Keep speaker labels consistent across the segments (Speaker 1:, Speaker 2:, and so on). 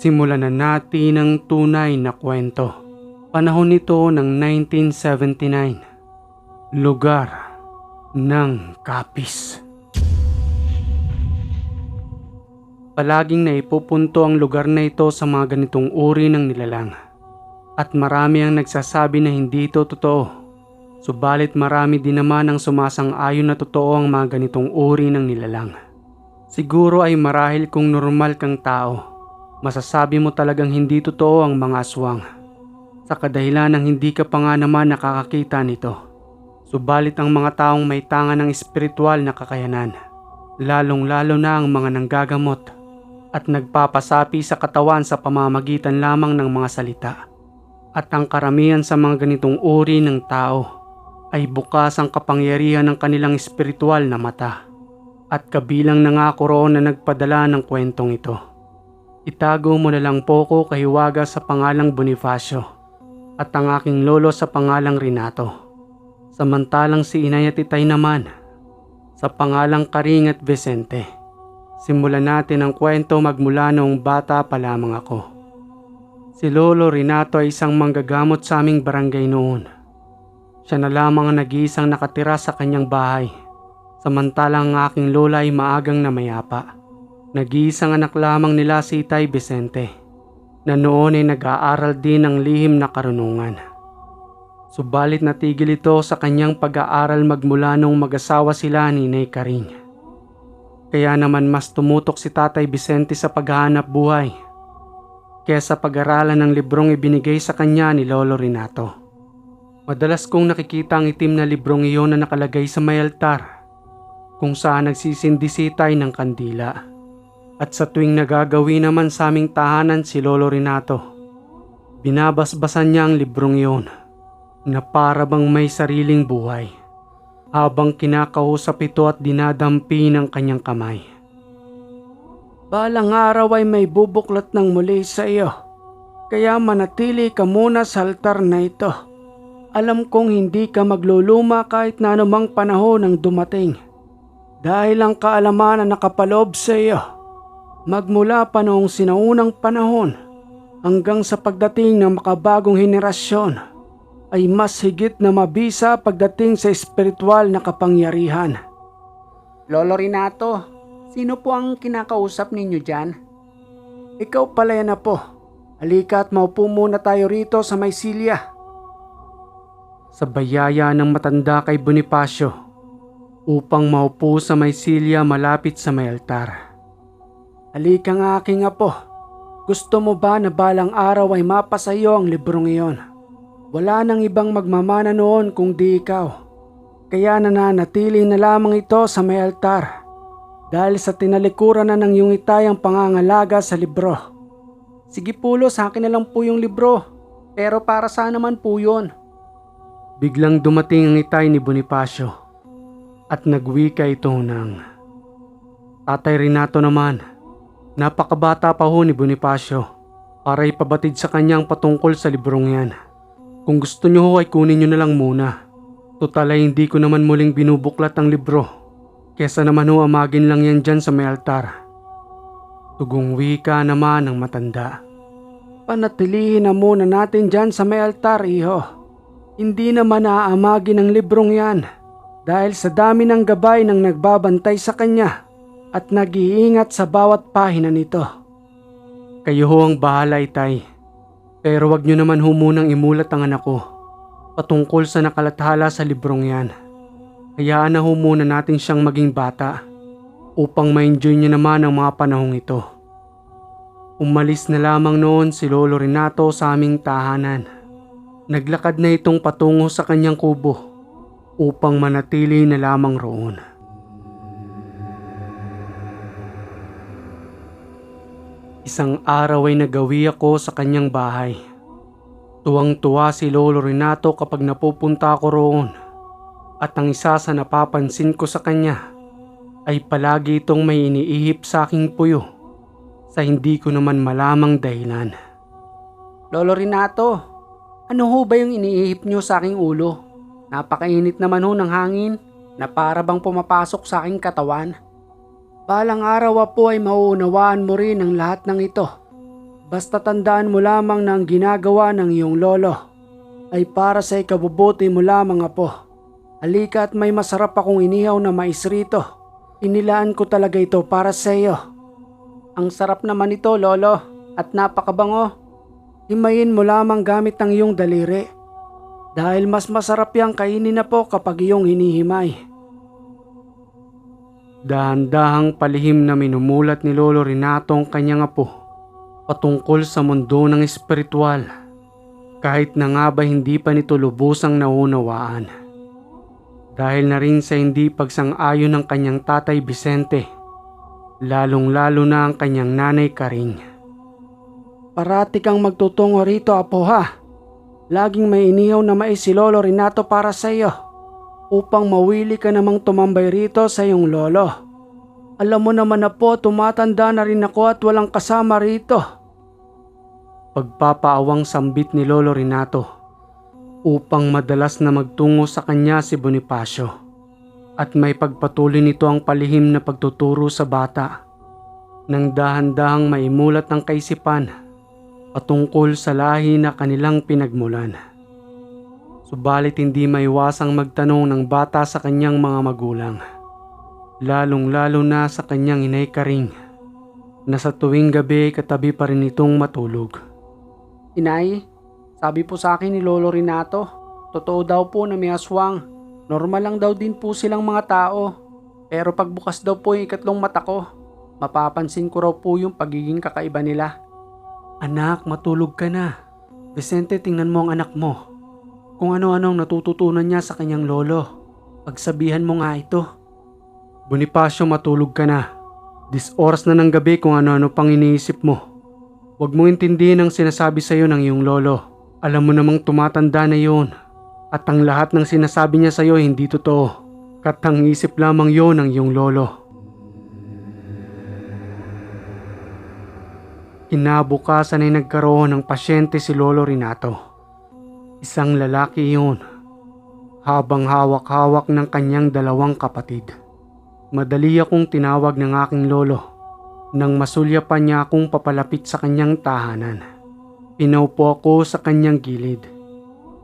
Speaker 1: Simulan na natin ang tunay na kwento. Panahon nito ng 1979. Lugar ng Capiz. Palaging naipupunto ang lugar na ito sa mga ganitong uri ng nilalang. At marami ang nagsasabi na hindi ito totoo. Subalit marami din naman ang sumasang-ayon na totoo ang mga ganitong uri ng nilalang. Siguro ay marahil kung normal kang tao, masasabi mo talagang hindi totoo ang mga aswang. Sa kadahilan ng hindi ka pa nga naman nakakakita nito. Subalit ang mga taong may tanga ng espiritual na kakayanan, lalong-lalo na ang mga nanggagamot at nagpapasapi sa katawan sa pamamagitan lamang ng mga salita. At ang karamihan sa mga ganitong uri ng tao ay bukas ang kapangyarihan ng kanilang espiritual na mata. At kabilang na nga ako roon na nagpadala ng kwentong ito. Itago mo na lang po ko kay Hiwaga sa pangalang Bonifacio at ang aking lolo sa pangalang Renato. Samantalang si Inay at Itay naman sa pangalang Karing at Vicente. Simulan natin ang kwento magmula noong bata pa lamang ako. Si Lolo Renato ay isang manggagamot sa aming barangay noon. Siya na lamang ang nag-iisang nakatira sa kanyang bahay. Samantalang ang aking lola ay maagang namayapa. Nag-iisang anak lamang nila si Itay Vicente, na noon ay nag-aaral din ng lihim na karunungan. Subalit natigil ito sa kanyang pag-aaral magmula nung mag-asawa sila ni Inay Karing. Kaya naman mas tumutok si Tatay Vicente sa paghahanap buhay kesa pag-aralan ng librong ibinigay sa kanya ni Lolo Renato. Madalas kong nakikita ang itim na librong iyon na nakalagay sa may altar kung saan nagsisindi si Itay ng kandila. At sa tuwing nagagawi naman sa aming tahanan si Lolo Renato, binabasbasan niya ang librong iyon na para bang may sariling buhay habang kinakausap ito at dinadampi ng kanyang kamay. Balang araw ay may bubuklat ng muli sa iyo, kaya manatili ka muna sa altar na ito. Alam kong hindi ka magluluma kahit na anumang panahon ang dumating. Dahil ang kaalaman na nakapaloob sa iyo, magmula pa noong sinaunang panahon hanggang sa pagdating ng makabagong henerasyon, ay mas higit na mabisa pagdating sa espiritual na kapangyarihan. Lolo Renato, sino po ang kinakausap ninyo dyan? Ikaw pala yan na po. Halika at maupo muna tayo rito sa may silya. Sa bayaya ng matanda kay Bonifacio upang maupo sa may silya malapit sa may altar. Halika nga aking apo, gusto mo ba na balang araw ay mapasa iyo ang librong iyon? Wala nang ibang magmamana noon kung di ikaw. Kaya nananatili na lamang ito sa may altar dahil sa tinalikuran na ng iyong Itay ang pangangalaga sa libro. Sige pulo, sa akin na lang po yung libro, pero para saan naman po yun? Biglang dumating ang Itay ni Bonifacio at nagwika ito ng, Tatay Renato naman, napakabata pa ho ni Bonifacio para ipabatid sa kanyang patungkol sa librong yan. Kung gusto nyo ho ay kunin nyo na lang muna. Total ay hindi ko naman muling binubuklat ang libro. Kesa naman ho amagin lang yan dyan sa may altar. Tugong wika naman ng matanda. Panatilihin na muna natin dyan sa may altar, iho. Hindi naman aamagin ang librong yan dahil sa dami ng gabay ng nagbabantay sa kanya at nag-iingat sa bawat pahina nito. Kayo ho ang bahala, Itay. Pero wag nyo naman ho munang imulat ang anak ko patungkol sa nakalathala sa librong yan. Hayaan na ho muna natin siyang maging bata upang ma-enjoy niya naman ang mga panahong ito. Umalis na lamang noon si Lolo Renato sa aming tahanan. Naglakad na itong patungo sa kanyang kubo upang manatili na lamang roon. Isang araw ay nagawi ako sa kanyang bahay. Tuwang-tuwa si Lolo Renato kapag napupunta ako roon. At ang isa sa napapansin ko sa kanya ay palagi itong may iniihip sa aking puyo sa hindi ko naman malamang dahilan. Lolo Renato, ano ho ba yung iniihip nyo sa aking ulo? Napakainit naman ho ng hangin na para bang pumapasok sa aking katawan. Balang araw po ay mauunawaan mo rin ang lahat ng ito. Basta tandaan mo lamang na ang ginagawa ng iyong lolo ay para sa ikabubuti mo lamang, apo. Halika at may masarap akong inihaw na mais rito. Inilaan ko talaga ito para sa iyo. Ang sarap naman ito, lolo, at napakabango. Himayin mo lamang gamit ang iyong daliri. Dahil mas masarap yang kainin na po kapag iyong hinihimay. Dahan-dahang palihim na minumulat ni Lolo Renato ang kanyang apo patungkol sa mundo ng espiritual, kahit na nga ba hindi pa nito lubusang naunawaan. Dahil na rin sa hindi pagsang-ayon ng kanyang tatay Vicente, lalong-lalo na ang kanyang nanay Karing. Parati kang magtutungo rito, apo, ha? Laging may inihaw na mais si Lolo Renato para sa iyo, upang mawili ka namang tumambay rito sa iyong lolo. Alam mo naman na po, tumatanda na rin ako at walang kasama rito. Pagpapaawang sambit ni Lolo Renato upang madalas na magtungo sa kanya si Bonifacio, at may pagpatuloy nito ang palihim na pagtuturo sa bata nang dahan-dahang maimulat ng kaisipan patungkol sa lahi na kanilang pinagmulan. Subalit hindi maiwasang magtanong ng bata sa kanyang mga magulang, lalong-lalo na sa kanyang inay Karing, na sa tuwing gabi katabi pa rin itong matulog. Inay, sabi po sa akin ni Lolo Renato, totoo daw po na may aswang. Normal lang daw din po silang mga tao. Pero pagbukas daw po yung ikatlong mata ko, mapapansin ko raw po yung pagiging kakaiba nila. Anak, matulog ka na. Vicente, tingnan mo ang anak mo. Kung ano-anong natututunan niya sa kanyang lolo. Pagsabihan mo nga ito. Bonifacio, matulog ka na. 10 oras na ng gabi kung ano-ano pang iniisip mo. Huwag mo intindihin ang sinasabi sa iyo ng iyong lolo. Alam mo namang tumatanda na yon. At ang lahat ng sinasabi niya sa iyo hindi totoo. Katang isip lamang yon ng iyong lolo. Kinabukasan ay nagkaroon ng pasyente si Lolo Renato. Isang lalaki iyon, habang hawak-hawak ng kanyang 2 kapatid. Madali akong tinawag ng aking lolo nang masulyapan niya akong papalapit sa kanyang tahanan. Pinaupo ako sa kanyang gilid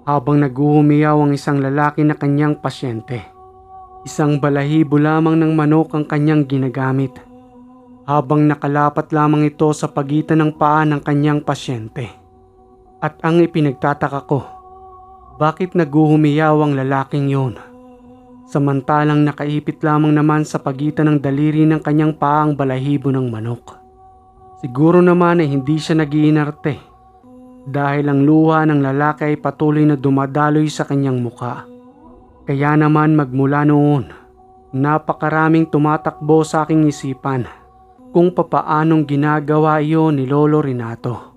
Speaker 1: habang naguhumiyaw ang isang lalaki na kanyang pasyente. Isang balahibo lamang ng manok ang kanyang ginagamit, habang nakalapat lamang ito sa pagitan ng paa ng kanyang pasyente. At ang ipinagtataka ko, bakit naguhumiyaw ang lalaking yun? Samantalang nakaipit lamang naman sa pagitan ng daliri ng kanyang paa ang balahibo ng manok. Siguro naman ay hindi siya nag-iinarte dahil ang luha ng lalaki ay patuloy na dumadaloy sa kanyang muka. Kaya naman magmula noon, napakaraming tumatakbo sa aking isipan kung papaanong ginagawa iyon ni Lolo Renato.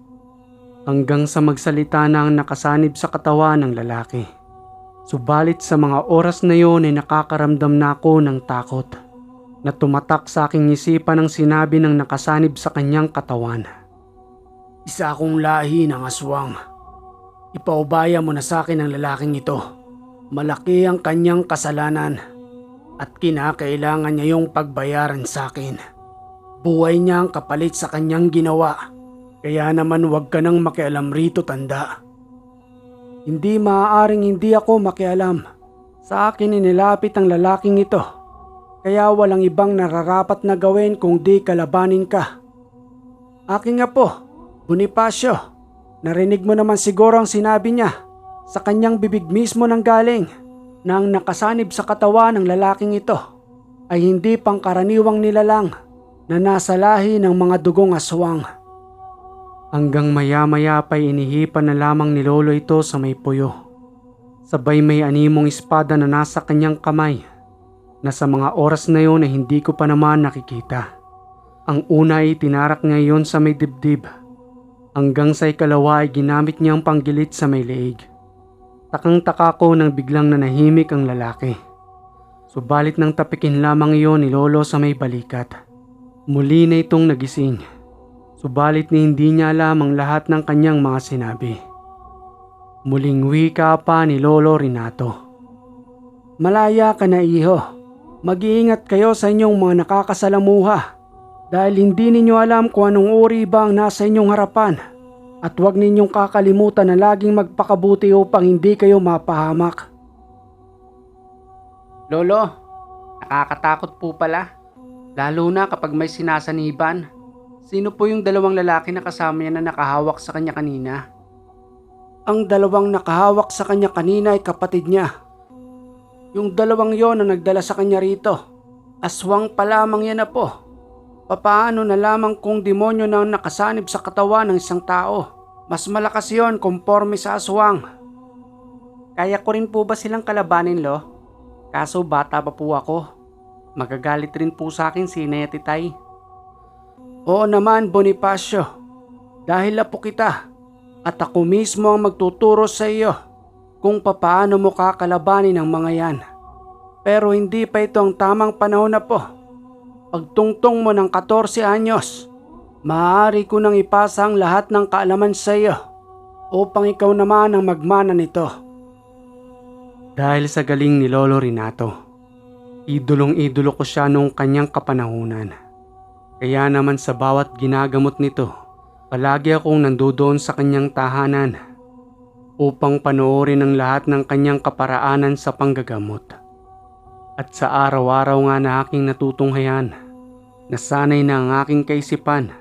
Speaker 1: Hanggang sa magsalita na ang nakasanib sa katawan ng lalaki. Subalit sa mga oras na iyon ay nakakaramdam na ako ng takot na tumatak sa aking isipan ang sinabi ng nakasanib sa kanyang katawan. Isa akong lahi ng aswang. Ipaubaya mo na sa akin ang lalaking ito. Malaki ang kanyang kasalanan at kinakailangan niya yung pagbayaran sa akin. Buhay niya ang kapalit sa kanyang ginawa. Kaya naman huwag ka nang makialam rito, tanda. Hindi maaaring hindi ako makialam. Sa akin inilapit ang lalaking ito. Kaya walang ibang nararapat na gawin kung di kalabanin ka. Aking apo, Bonifacio, narinig mo naman siguro ang sinabi niya. Sa kanyang bibig mismo nang galing na ang nakasanib sa katawan ng lalaking ito ay hindi pangkaraniwang nilalang na nasa lahi ng mga dugong aswang. Hanggang maya-maya pa'y inihipan na lamang ni Lolo ito sa may puyo. Sabay may animong espada na nasa kanyang kamay na sa mga oras na yon ay hindi ko pa naman nakikita. Ang una ay tinarak niya yon sa may dibdib. Hanggang sa ikalawa ay ginamit niyang panggilit sa may leeg. Takang-taka ko nang biglang nanahimik ang lalaki. Subalit nang tapikin lamang iyon ni Lolo sa may balikat, muli na itong nagising. Subalit ni hindi niya alam ang lahat ng kanyang mga sinabi. Muling wika pa ni Lolo Renato. Malaya ka na, iho. Mag-iingat kayo sa inyong mga nakakasalamuha. Dahil hindi ninyo alam kung anong uri ba ang nasa inyong harapan. At huwag ninyong kakalimutan na laging magpakabuti upang hindi kayo mapahamak. Lolo, nakakatakot po pala. Lalo na kapag may sinasaniban. Sino po yung dalawang lalaki na kasama niya na nakahawak sa kanya kanina? Ang dalawang nakahawak sa kanya kanina ay kapatid niya. Yung dalawang yon na nagdala sa kanya rito. Aswang pa lamang yan na po. Papaano na lamang kung demonyo na nakasanib sa katawan ng isang tao? Mas malakas yon konforme sa aswang. Kaya ko rin po ba silang kalabanin, Lo? Kaso bata pa po ako. Magagalit rin po sa akin si Inay at Itay. Oo naman, Bonifacio. Dahil apo kita at ako mismo ang magtuturo sa iyo kung papaano mo kakalabanin ang mga yan. Pero hindi pa ito ang tamang panahon na po. Pagtungtong mo ng 14 anyos, maaari ko nang ipasa ang lahat ng kaalaman sa iyo upang ikaw naman ang magmana nito. Dahil sa galing ni Lolo Renato, idolong-idolo ko siya noong kanyang kapanahunan. Kaya naman sa bawat ginagamot nito, palagi akong nandoon sa kanyang tahanan upang panoorin ang lahat ng kanyang kaparaanan sa panggagamot. At sa araw-araw nga na aking natutunghayan, nasanay na ang aking kaisipan,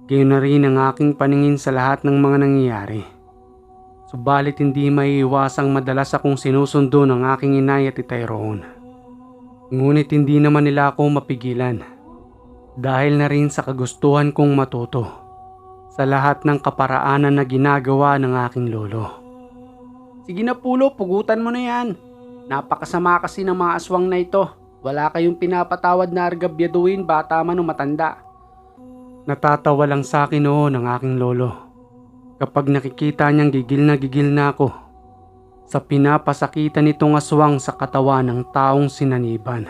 Speaker 1: gayon na rin ang aking paningin sa lahat ng mga nangyayari. Subalit hindi maiiwasang madalas akong sinusundo ng aking inay at itay roon. Ngunit hindi naman nila ako mapigilan dahil na rin sa kagustuhan kong matuto sa lahat ng kaparaanan na ginagawa ng aking lolo. Sige na Pulo, pugutan mo na yan. Napakasama kasi ng mga aswang na ito. Wala kayong pinapatawad na argabyaduin, bata man o matanda. Natatawa lang sa akin noon ang aking lolo kapag nakikita niyang gigil na ako sa pinapasakitan nitong aswang sa katawan ng taong sinaniban.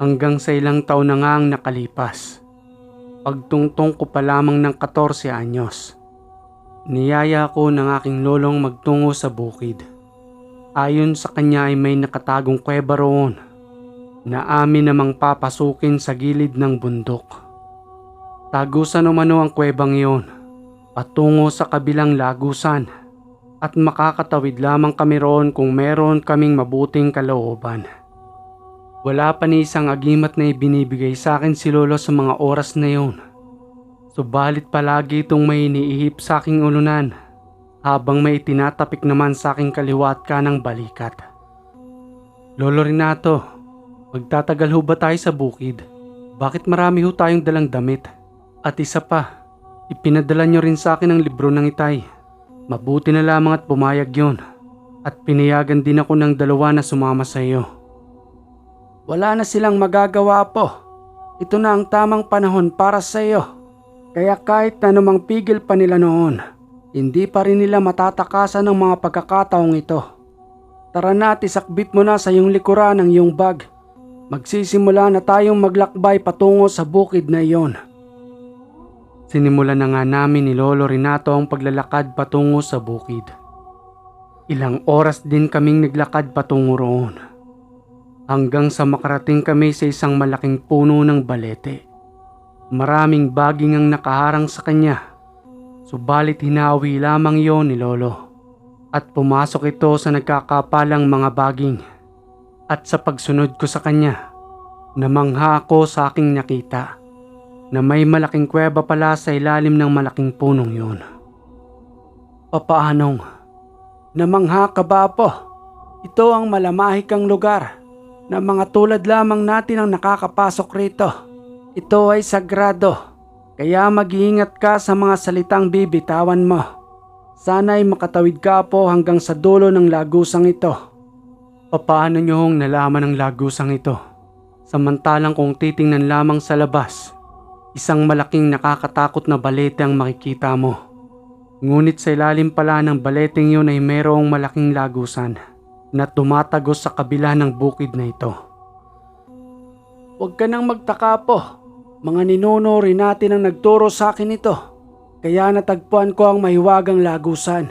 Speaker 1: Hanggang sa ilang taon na nga ang nakalipas, pagtungtong ko pa lamang ng 14 anyos, niyaya ko ng aking lolong magtungo sa bukid. Ayon sa kanya ay may nakatagong kuweba roon na amin namang papasukin sa gilid ng bundok. Tagusan umano ang kuwebang iyon patungo sa kabilang lagusan at makakatawid lamang kami roon kung meron kaming mabuting kalooban. Wala pa ni isang agimat na ibinibigay sa akin si Lolo sa mga oras na iyon. Subalit palagi itong may iniihip sa aking ulunan habang may tinatapik naman sa aking kaliwa at kanang balikat. Lolo Renato, magtatagal ho ba tayo sa bukid? Bakit marami ho tayong dalang damit? At isa pa, ipinadala nyo rin sa akin ang libro ng Itay. Mabuti na lamang at pumayag yon. At pinayagan din ako ng dalawa na sumama sa iyo. Wala na silang magagawa po. Ito na ang tamang panahon para sa iyo. Kaya kahit anumang pigil pa nila noon, hindi pa rin nila matatakasan ng mga pagkakataong ito. Tara na at isakbit mo na sa iyong likuran ang iyong bag. Magsisimula na tayong maglakbay patungo sa bukid na iyon. Sinimulan na nga namin ni Lolo Renato ang paglalakad patungo sa bukid. Ilang oras din kaming naglakad patungo roon. Hanggang sa makarating kami sa isang malaking puno ng balete. Maraming baging ang nakaharang sa kanya. Subalit hinawi lamang yon ni Lolo. At pumasok ito sa nagkakapalang mga baging. At sa pagsunod ko sa kanya, namangha ako sa aking nakita na may malaking kuweba pala sa ilalim ng malaking punong yon. Papaanong? Namangha ka ba po? Ito ang malamahikang lugar na mga tulad lamang natin ang nakakapasok rito. Ito ay sagrado, kaya mag-iingat ka sa mga salitang bibitawan mo. Sana'y makatawid ka po hanggang sa dulo ng lagusang ito. Papaano niyo hong nalaman ang lagusang ito? Samantalang kung titingnan lamang sa labas, isang malaking nakakatakot na balete ang makikita mo. Ngunit sa ilalim pala ng baleteng yun ay mayroong malaking lagusan na tumatagos sa kabila ng bukid na ito. Huwag ka nang magtaka po. Mga ninuno rin natin ang nagturo sa akin ito. Kaya natagpuan ko ang mahiwagang lagusan.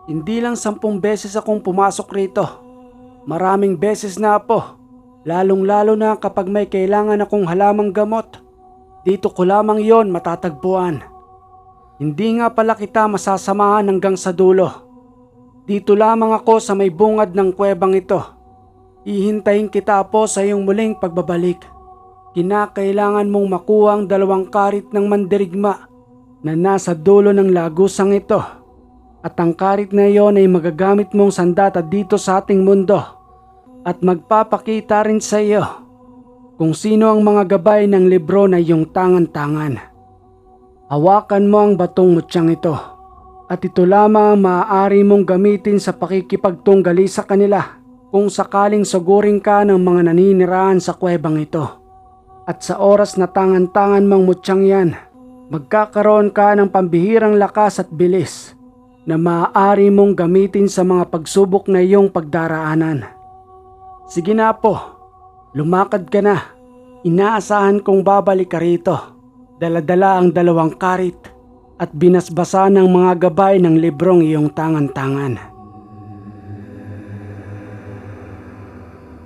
Speaker 1: Hindi lang 10 beses akong pumasok rito. Maraming beses na po. Lalong-lalo na kapag may kailangan akong halamang gamot. Dito ko lamang yon matatagpuan. Hindi nga pala kita masasamahan hanggang sa dulo. Dito lamang ako sa may bungad ng kuwebang ito. Hihintayin kita po sa iyong muling pagbabalik. Kinakailangan mong makuha ang 2 karit ng mandirigma na nasa dulo ng lagusang ito. At ang karit na iyon ay magagamit mong sandata dito sa ating mundo. At magpapakita rin sa iyo kung sino ang mga gabay ng libro na iyong tangan-tangan. Hawakan mo ang batong mutyang ito. At ito lamang ang maaari mong gamitin sa pakikipagtunggali sa kanila kung sakaling sugurin ka ng mga naninirahan sa kuwebang ito. At sa oras na tangan-tangan mong mutyang yan, magkakaroon ka ng pambihirang lakas at bilis na maaari mong gamitin sa mga pagsubok na iyong pagdaraanan. Sige na po, lumakad ka na. Inaasahan kong babalik ka rito. Dala-dala ang 2 karit at binasbasa ng mga gabay ng librong iyong tangan-tangan.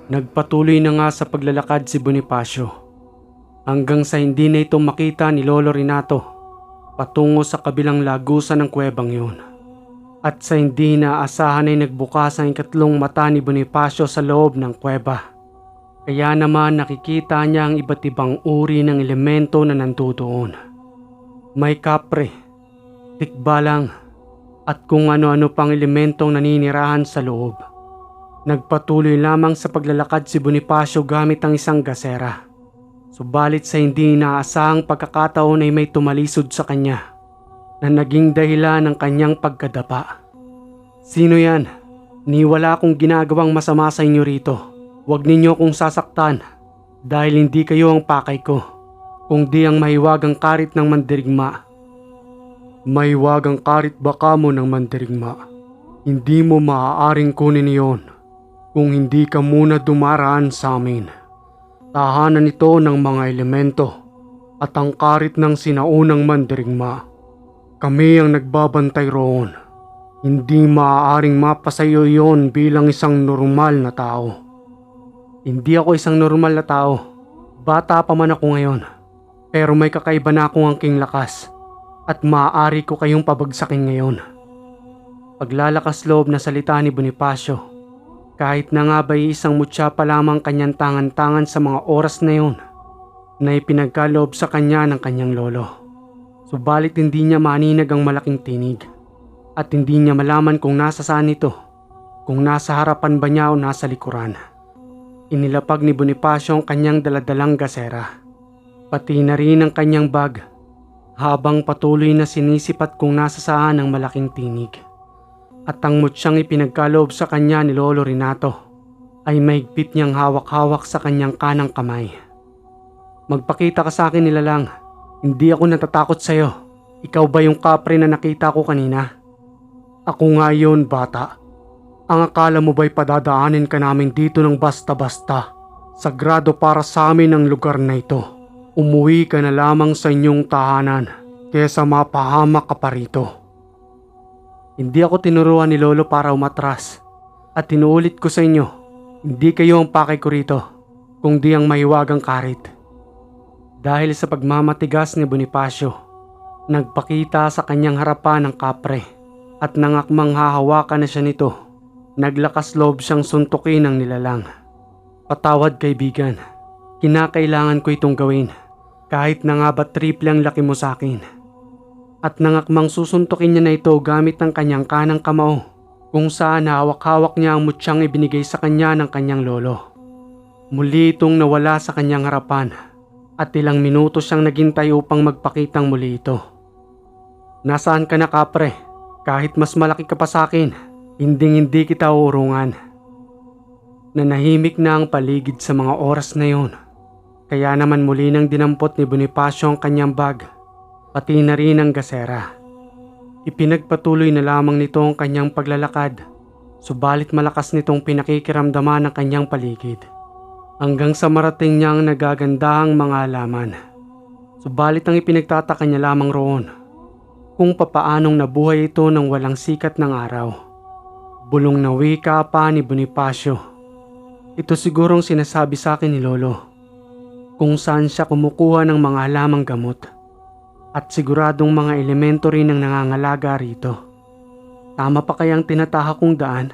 Speaker 1: Nagpatuloy na nga sa paglalakad si Bonifacio hanggang sa hindi na ito makita ni Lolo Renato patungo sa kabilang lagusan ng kuwebang yun. At sa hindi naasahan ay nagbukas ang 3 mata ni Bonifacio sa loob ng kuweba. Kaya naman nakikita niya ang iba't ibang uri ng elemento na nandoon. May kapre, tikbalang at kung ano-ano pang elementong naninirahan sa loob. Nagpatuloy lamang sa paglalakad si Bonifacio gamit ang isang gasera. Subalit sa hindi inaasahang pagkakataon ay may tumalisod sa kanya na naging dahilan ng kanyang pagkadapa. Sino yan? Wala akong ginagawang masama sa inyo rito. Huwag ninyo akong sasaktan dahil hindi kayo ang pakay ko, kundi ang mahiwagang karit ng mandirigma. Mahiwagang karit ba kamo ng mandirigma? Hindi mo maaaring kunin iyon kung hindi ka muna dumaraan sa amin. Tahanan ito ng mga elemento at ang karit ng sinaunang mandirigma. Kami ang nagbabantay roon. Hindi maaaring mapasayo iyon bilang isang normal na tao. Hindi ako isang normal na tao. Bata pa man ako ngayon. Pero may kakaiba na akong angking lakas at maaari ko kayong pabagsakin ngayon. Paglalakas loob na salita ni Bonifacio. Kahit na nga ba'y isang mutya pa lamang kanyang tangan-tangan sa mga oras na yun na ipinagkaloob sa kanya ng kanyang lolo. Subalit hindi niya maninag ang malaking tinig at hindi niya malaman kung nasa saan ito, kung nasa harapan ba niya o nasa likuran. Inilapag ni Bonifacio ang kanyang daladalang gasera, pati na rin ang kanyang bag, habang patuloy na sinisipat kung nasa saan ang malaking tinig. At ang mutsyang ipinagkaloob sa kanya ni Lolo Renato ay mahigpit niyang hawak-hawak sa kanyang kanang kamay. Magpakita ka sa akin, nilalang. Hindi ako natatakot sa'yo. Ikaw ba yung kapre na nakita ko kanina? Ako nga yun, bata. Ang akala mo ba'y padadaanin ka namin dito ng basta-basta? Sagrado para sa amin ang lugar na ito. Umuwi ka na lamang sa inyong tahanan kesa mapahamak ka pa rito. Hindi ako tinuruan ni Lolo para umatras. At tinuulit ko sa inyo, hindi kayo ang pakay ko rito, kundi ang mahiwagang karit. Dahil sa pagmamatigas ni Bonifacio, nagpakita sa kanyang harapan ng kapre at nangakmang hahawakan na siya nito. Naglakas loob siyang suntukin ng nilalang. Patawad, kaibigan. Kinakailangan ko itong gawin. Kahit na nga ba triple ang laki mo sa akin. At nangakmang susuntukin niya na ito gamit ang kanyang kanang kamao, kung saan hawak-hawak niya ang mutsyang ibinigay sa kanya ng kanyang lolo. Muli itong nawala sa kanyang harapan at ilang minuto siyang naghintay upang magpakitang muli ito. Nasaan ka na, kapre? Kahit mas malaki ka pa sa akin, hindi kita uurungan. Nanahimik na ang paligid sa mga oras na yon. Kaya naman muli nang dinampot ni Bonifacio ang kanyang bag, pati na rin ang gasera. Ipinagpatuloy na lamang nito ang kanyang paglalakad, subalit malakas nitong pinakikiramdaman ang kanyang paligid. Hanggang sa marating niya ang nagagandahang mga halaman. Subalit ang ipinagtataka niya lamang roon, kung papaanong nabuhay ito nang walang sikat ng araw. Bulong na wika pa ni Bonifacio. Ito sigurong sinasabi sa akin ni Lolo. kung saan siya kumukuha ng mga halamang gamot at siguradong mga elemento rin ang nangangalaga rito. Tama pa kayang tinatahak kong daan?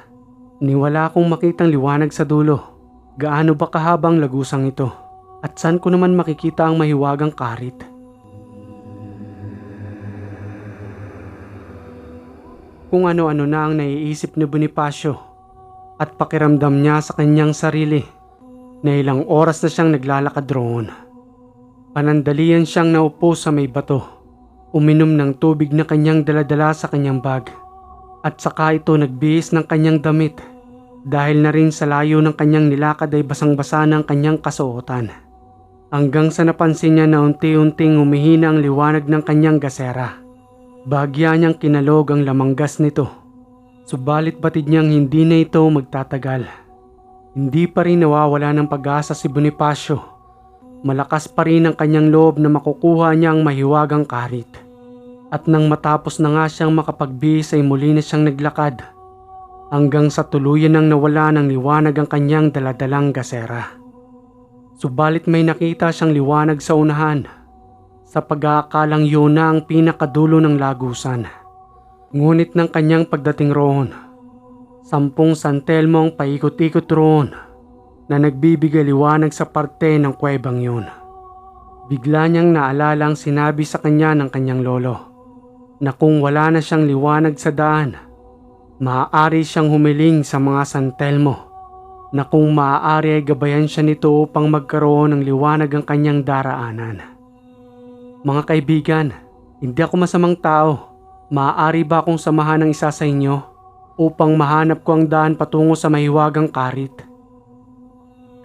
Speaker 1: Niwala akong makitang liwanag sa dulo. Gaano ba kahabang lagusang ito? At saan ko naman makikita ang mahiwagang karit? Kung ano-ano na ang naiisip ni Bonifacio at pakiramdam niya sa kanyang sarili na ilang oras na siyang naglalakad roon. Panandalian siyang naupo sa may bato, uminom ng tubig na kanyang daladala sa kanyang bag at saka ito nagbihis ng kanyang damit dahil na rin sa layo ng kanyang nilakad ay basang-basa ng kanyang kasuotan. Hanggang sa napansin niya na unti-unting humihina ang liwanag ng kanyang gasera. Bahagya niyang kinalog ang lamanggas nito. Subalit batid niyang hindi na ito magtatagal. Hindi pa rin nawawala ng pag-asa si Bonifacio. Malakas pa rin ang kanyang loob na makukuha niya ang mahiwagang karit. At nang matapos na nga siyang makapagbihis ay muli na siyang naglakad. Hanggang sa tuluyan nang nawala ng liwanag ang kanyang daladalang gasera. Subalit may nakita siyang liwanag sa unahan. Sa pag-aakalang yun na ang pinakadulo ng lagusan. Ngunit ng kanyang pagdating roon, 10 San Telmo ang paikot-ikot roon na nagbibigay liwanag sa parte ng kuwebang yun. Bigla niyang naalala ang sinabi sa kanya ng kanyang lolo na kung wala na siyang liwanag sa daan, maaari siyang humiling sa mga San Telmo na kung maaari ay gabayan siya nito upang magkaroon ng liwanag ang kanyang daraanan. Mga kaibigan, hindi ako masamang tao. Maaari ba akong samahan ng isa sa inyo upang mahanap ko ang daan patungo sa mahiwagang karit?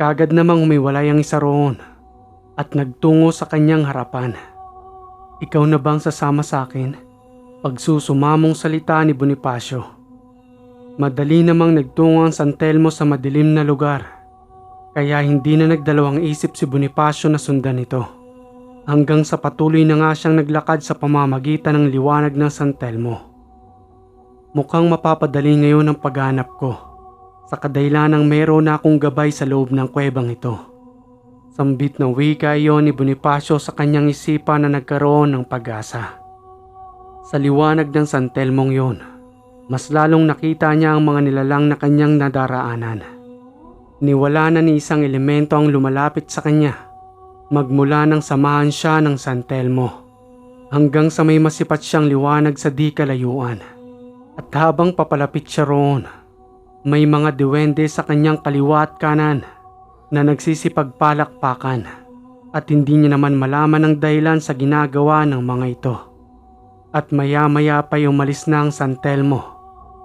Speaker 1: Kagad namang humiwalay ang isa roon at nagtungo sa kanyang harapan. Ikaw na bang sasama sa akin? Pagsusumamong salita ni Bonifacio. Madali namang nagtungo ang San Telmo sa madilim na lugar. Kaya hindi na nagdalawang isip si Bonifacio na sundan ito. Hanggang sa patuloy na nga siyang naglakad sa pamamagitan ng liwanag ng San Telmo. Mukhang mapapadali ngayon ang paghanap ko sa kadahilanang meron na akong gabay sa loob ng kuwebang ito. Sambit na wika iyon ni Bonifacio sa kanyang isipan na nagkaroon ng pag-asa. Sa liwanag ng San Telmong yun, mas lalong nakita niya ang mga nilalang na kanyang nadaraanan. Niwala na ni isang elemento ang lumalapit sa kanya. Magmula nang samahan siya ng San Telmo hanggang sa may masipat siyang liwanag sa di kalayuan. At habang papalapit siya roon, may mga duwende sa kanyang kaliwa at kanan na nagsisipagpalakpakan at hindi niya naman malaman ang dahilan sa ginagawa ng mga ito. At maya-maya pa umalis na ang San Telmo.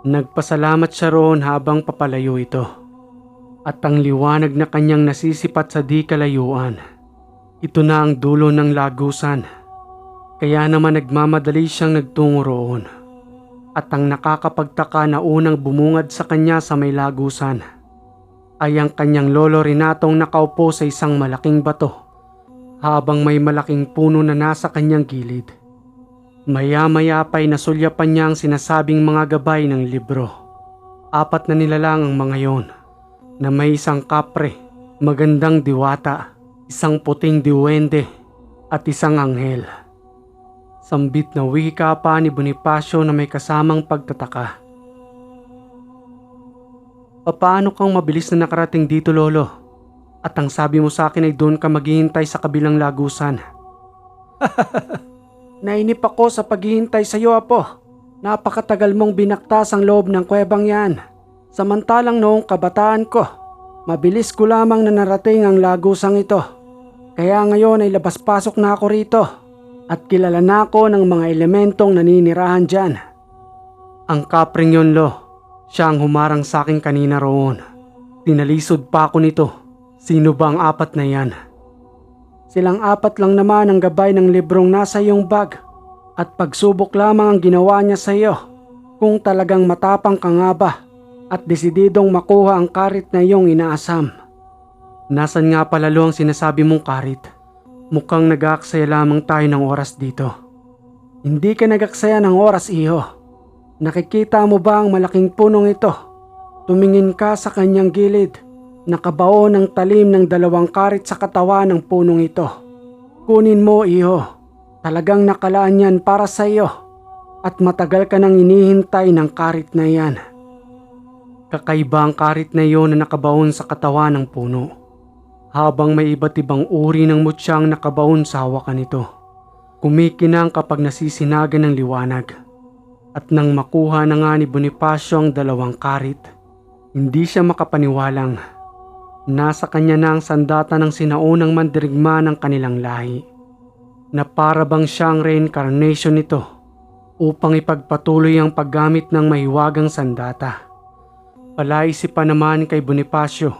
Speaker 1: Nagpasalamat siya roon habang papalayo ito. At ang liwanag na kanyang nasisipat sa di kalayuan, ito na ang dulo ng lagusan. Kaya naman nagmamadali siyang nagtungo roon. At ang nakakapagtaka na unang bumungad sa kanya sa may lagusan ay ang kanyang lolo Renatong nakaupo sa isang malaking bato habang may malaking puno na nasa kanyang gilid. Maya-maya pa'y nasulyapan niya ang sinasabing mga gabay ng libro. 4 na nilalang ang mga yon na may isang kapre, magandang diwata, isang puting diwende at isang anghel. Sambit na wika pa ni Bonifacio na may kasamang pagtataka. Paano kang mabilis na nakarating dito, lolo? At ang sabi mo sa akin ay doon ka maghihintay sa kabilang lagusan. Nainip ako sa paghihintay sa iyo, apo. Napakatagal mong binaktas ang loob ng kuwebang yan. Samantalang noong kabataan ko, mabilis ko lamang na narating ang lagusang ito. Kaya ngayon ay labas-pasok na ako rito at kilala na ako ng mga elementong naninirahan dyan. Ang kapring yon, lo. Siya ang humarang sa akin kanina roon. Tinalisod pa ako nito. Sino ba ang 4 na yan? Silang 4 lang naman ang gabay ng librong nasa iyong bag at pagsubok lamang ang ginawa niya sa iyo. Kung talagang matapang ka nga ba at desididong makuha ang karit na iyong inaasam. Nasaan nga pala, lo, ang sinasabi mong karit? Mukhang nag-aaksaya lamang tayo ng oras dito. Hindi ka nag-aksaya ng oras, iho. Nakikita mo ba ang malaking punong ito? Tumingin ka sa kanyang gilid Nakabao ng talim ng 2 karit sa katawan ng punong ito. Kunin mo, iho. Talagang nakalaan yan para sa iyo. At matagal ka nang inihintay ng karit na yan. Kakaiba ang karit na iyon na nakabaon sa katawan ng puno. Habang may iba't ibang uri ng mutsyang nakabaon sa hawakan nito. Kumikinang kapag nasisinagan ng liwanag. At nang makuha na nga ni Bonifacio ang 2 karit, hindi siya makapaniwalang nasa kanya na ang sandata ng sinaunang mandirigma ng kanilang lahi, na para bang siyang reincarnation nito upang ipagpatuloy ang paggamit ng mahiwagang sandata. Palaisipan naman kay Bonifacio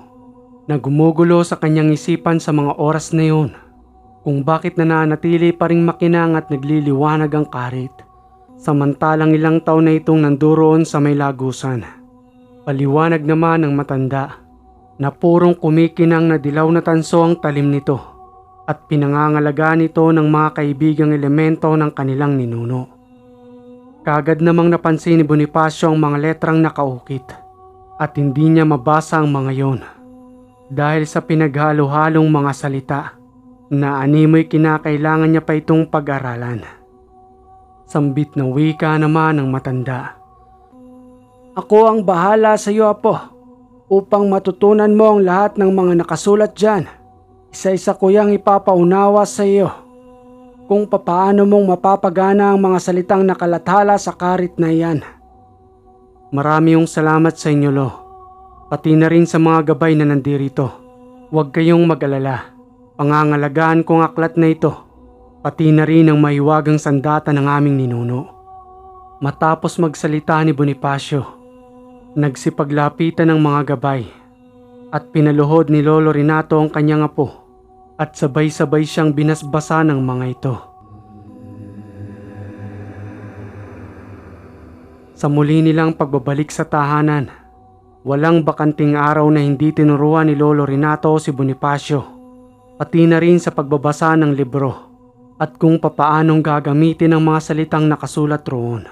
Speaker 1: na gumugulo sa kanyang isipan sa mga oras na yun kung bakit nananatili pa ring makinang at nagliliwanag ang karit, samantalang ilang taon na itong nanduroon sa may lagusan. Paliwanag naman ng matanda na purong kumikinang na dilaw na tanso ang talim nito at pinangangalagaan ito ng mga kaibigang elemento ng kanilang ninuno. Kagad namang napansin ni Bonifacio ang mga letrang nakaukit at hindi niya mabasa ang mga yon dahil sa pinaghalo-halong mga salita na animoy kinakailangan niya pa itong pag-aralan. Sambit na wika naman ng matanda. Ako ang bahala sa iyo, Apo. Upang matutunan mo ang lahat ng mga nakasulat dyan, isa-isa ko yang ipapaunawa sa iyo kung papaano mong mapapagana ang mga salitang nakalathala sa karit na iyan. Maraming salamat sa inyo, Lo. Pati na rin sa mga gabay na nandirito. Huwag kayong mag-alala. Pangangalagaan kong aklat na ito, pati na rin ang mahiwagang sandata ng aming ninuno. Matapos magsalita ni Bonifacio, nagsipaglapitan ng mga gabay at pinaluhod ni Lolo Renato ang kanyang apo at sabay-sabay siyang binasbasa ng mga ito. Sa muli nilang pagbabalik sa tahanan, walang bakanting araw na hindi tinuruan ni Lolo Renato si Bonifacio, pati na rin sa pagbabasa ng libro at kung papaanong gagamitin ang mga salitang nakasulat roon.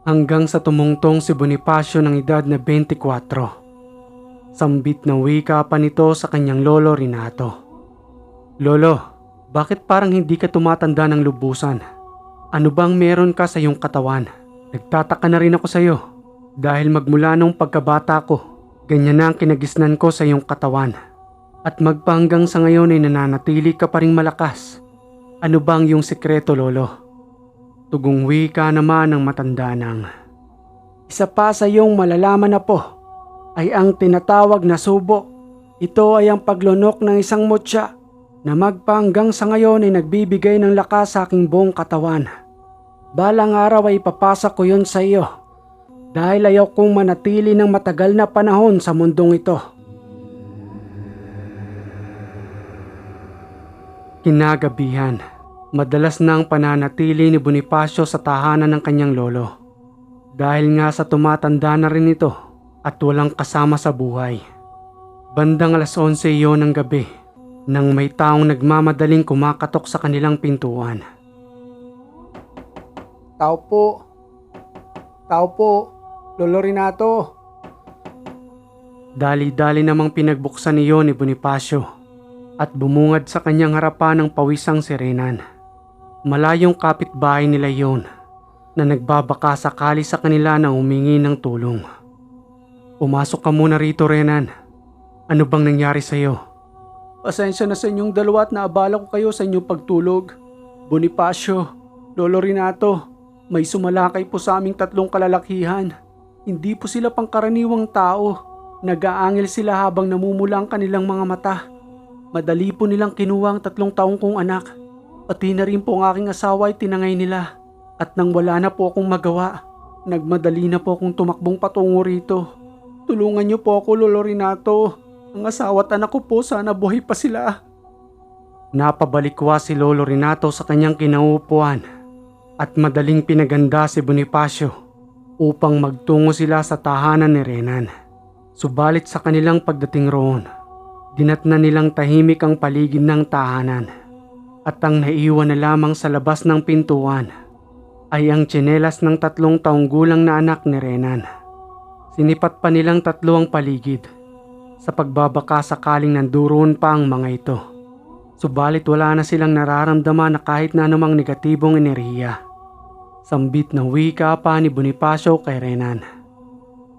Speaker 1: Hanggang sa tumungtong si Bonifacio ng edad na 24. Sambit na wika pa nito sa kanyang Lolo Renato. Lolo, bakit parang hindi ka tumatanda ng lubusan? Ano bang meron ka sa iyong katawan? Nagtataka na rin ako sa iyo dahil magmula nung pagkabata ko, ganyan na ang kinagisnan ko sa iyong katawan. At magpahanggang sa ngayon ay nananatili ka pa ring malakas. Ano bang iyong sikreto, Lolo? Tugong wika naman ng matanda nang. Isa pa sa iyong malalaman na po ay ang tinatawag na subo. Ito ay ang paglunok ng isang mutya na magpahanggang sa ngayon ay nagbibigay ng lakas sa aking buong katawan. Balang araw ay ipapasa ko yon sa iyo dahil ayaw kong manatili ng matagal na panahon sa mundong ito. Kinagabihan, madalas nang pananatili ni Bonifacio sa tahanan ng kanyang lolo. Dahil nga sa tumatanda na rin ito at walang kasama sa buhay. Bandang 11:00 iyon ng gabi nang may taong nagmamadaling kumakatok sa kanilang pintuan. Tao po. Tao po. Lolo Renato. Dali-dali namang pinagbuksan iyon ni Bonifacio at bumungad sa kanyang harapan ng pawisang sirenan. Malayong kapitbahay nila yon na nagbabaka sakali sa kanila na humingi ng tulong. Pumasok ka muna rito, Renan. Ano bang nangyari sa iyo? Pasensya na sa inyong dalawa at naabala ko kayo sa inyong pagtulog. Bonifacio, Lolo Renato, may sumalakay po sa aming 3 kalalakihan. Hindi po sila pangkaraniwang tao. Nag-aangil sila habang namumula ang kanilang mga mata. Madali po nilang kinuha ang 3 taong kong anak. Pati na rin po ang aking asawa ay tinangay nila. At nang wala na po akong magawa, nagmadali na po akong tumakbong patungo rito. Tulungan niyo po ako, Lolo Renato. Ang asawa at anak ko po, sana buhay pa sila. Napabalikwa si Lolo Renato sa kanyang kinaupuan at madaling pinaganda si Bonifacio upang magtungo sila sa tahanan ni Renan. Subalit sa kanilang pagdating roon, dinatnan nilang tahimik ang paligid ng tahanan at ang naiwan na lamang sa labas ng pintuan ay ang tsinelas ng 3 taong gulang na anak ni Renan. Sinipat pa nilang 3 ang paligid. sa pagbabaka sakaling nanduroon pa ang mga ito. Subalit wala na silang nararamdaman na kahit na anumang negatibong enerhiya. Sambit na wika pa ni Bonifacio kay Renan.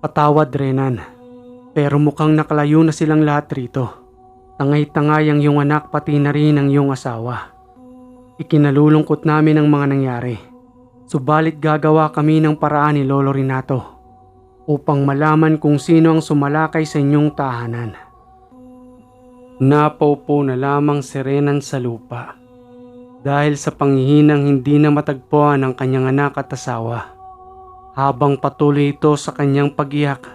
Speaker 1: Patawad Renan, pero mukhang nakalayo na silang lahat rito. Tangay-tangay ang iyong anak pati na rin ang iyong asawa. Ikinalulungkot namin ang mga nangyari. Subalit gagawa kami ng paraan ni Lolo Renato upang malaman kung sino ang sumalakay sa inyong tahanan. Napaupo na lamang si Renan sa lupa dahil sa panghihinang hindi na matagpuan ang kanyang anak at asawa. Habang patuloy ito sa kanyang pag-iyak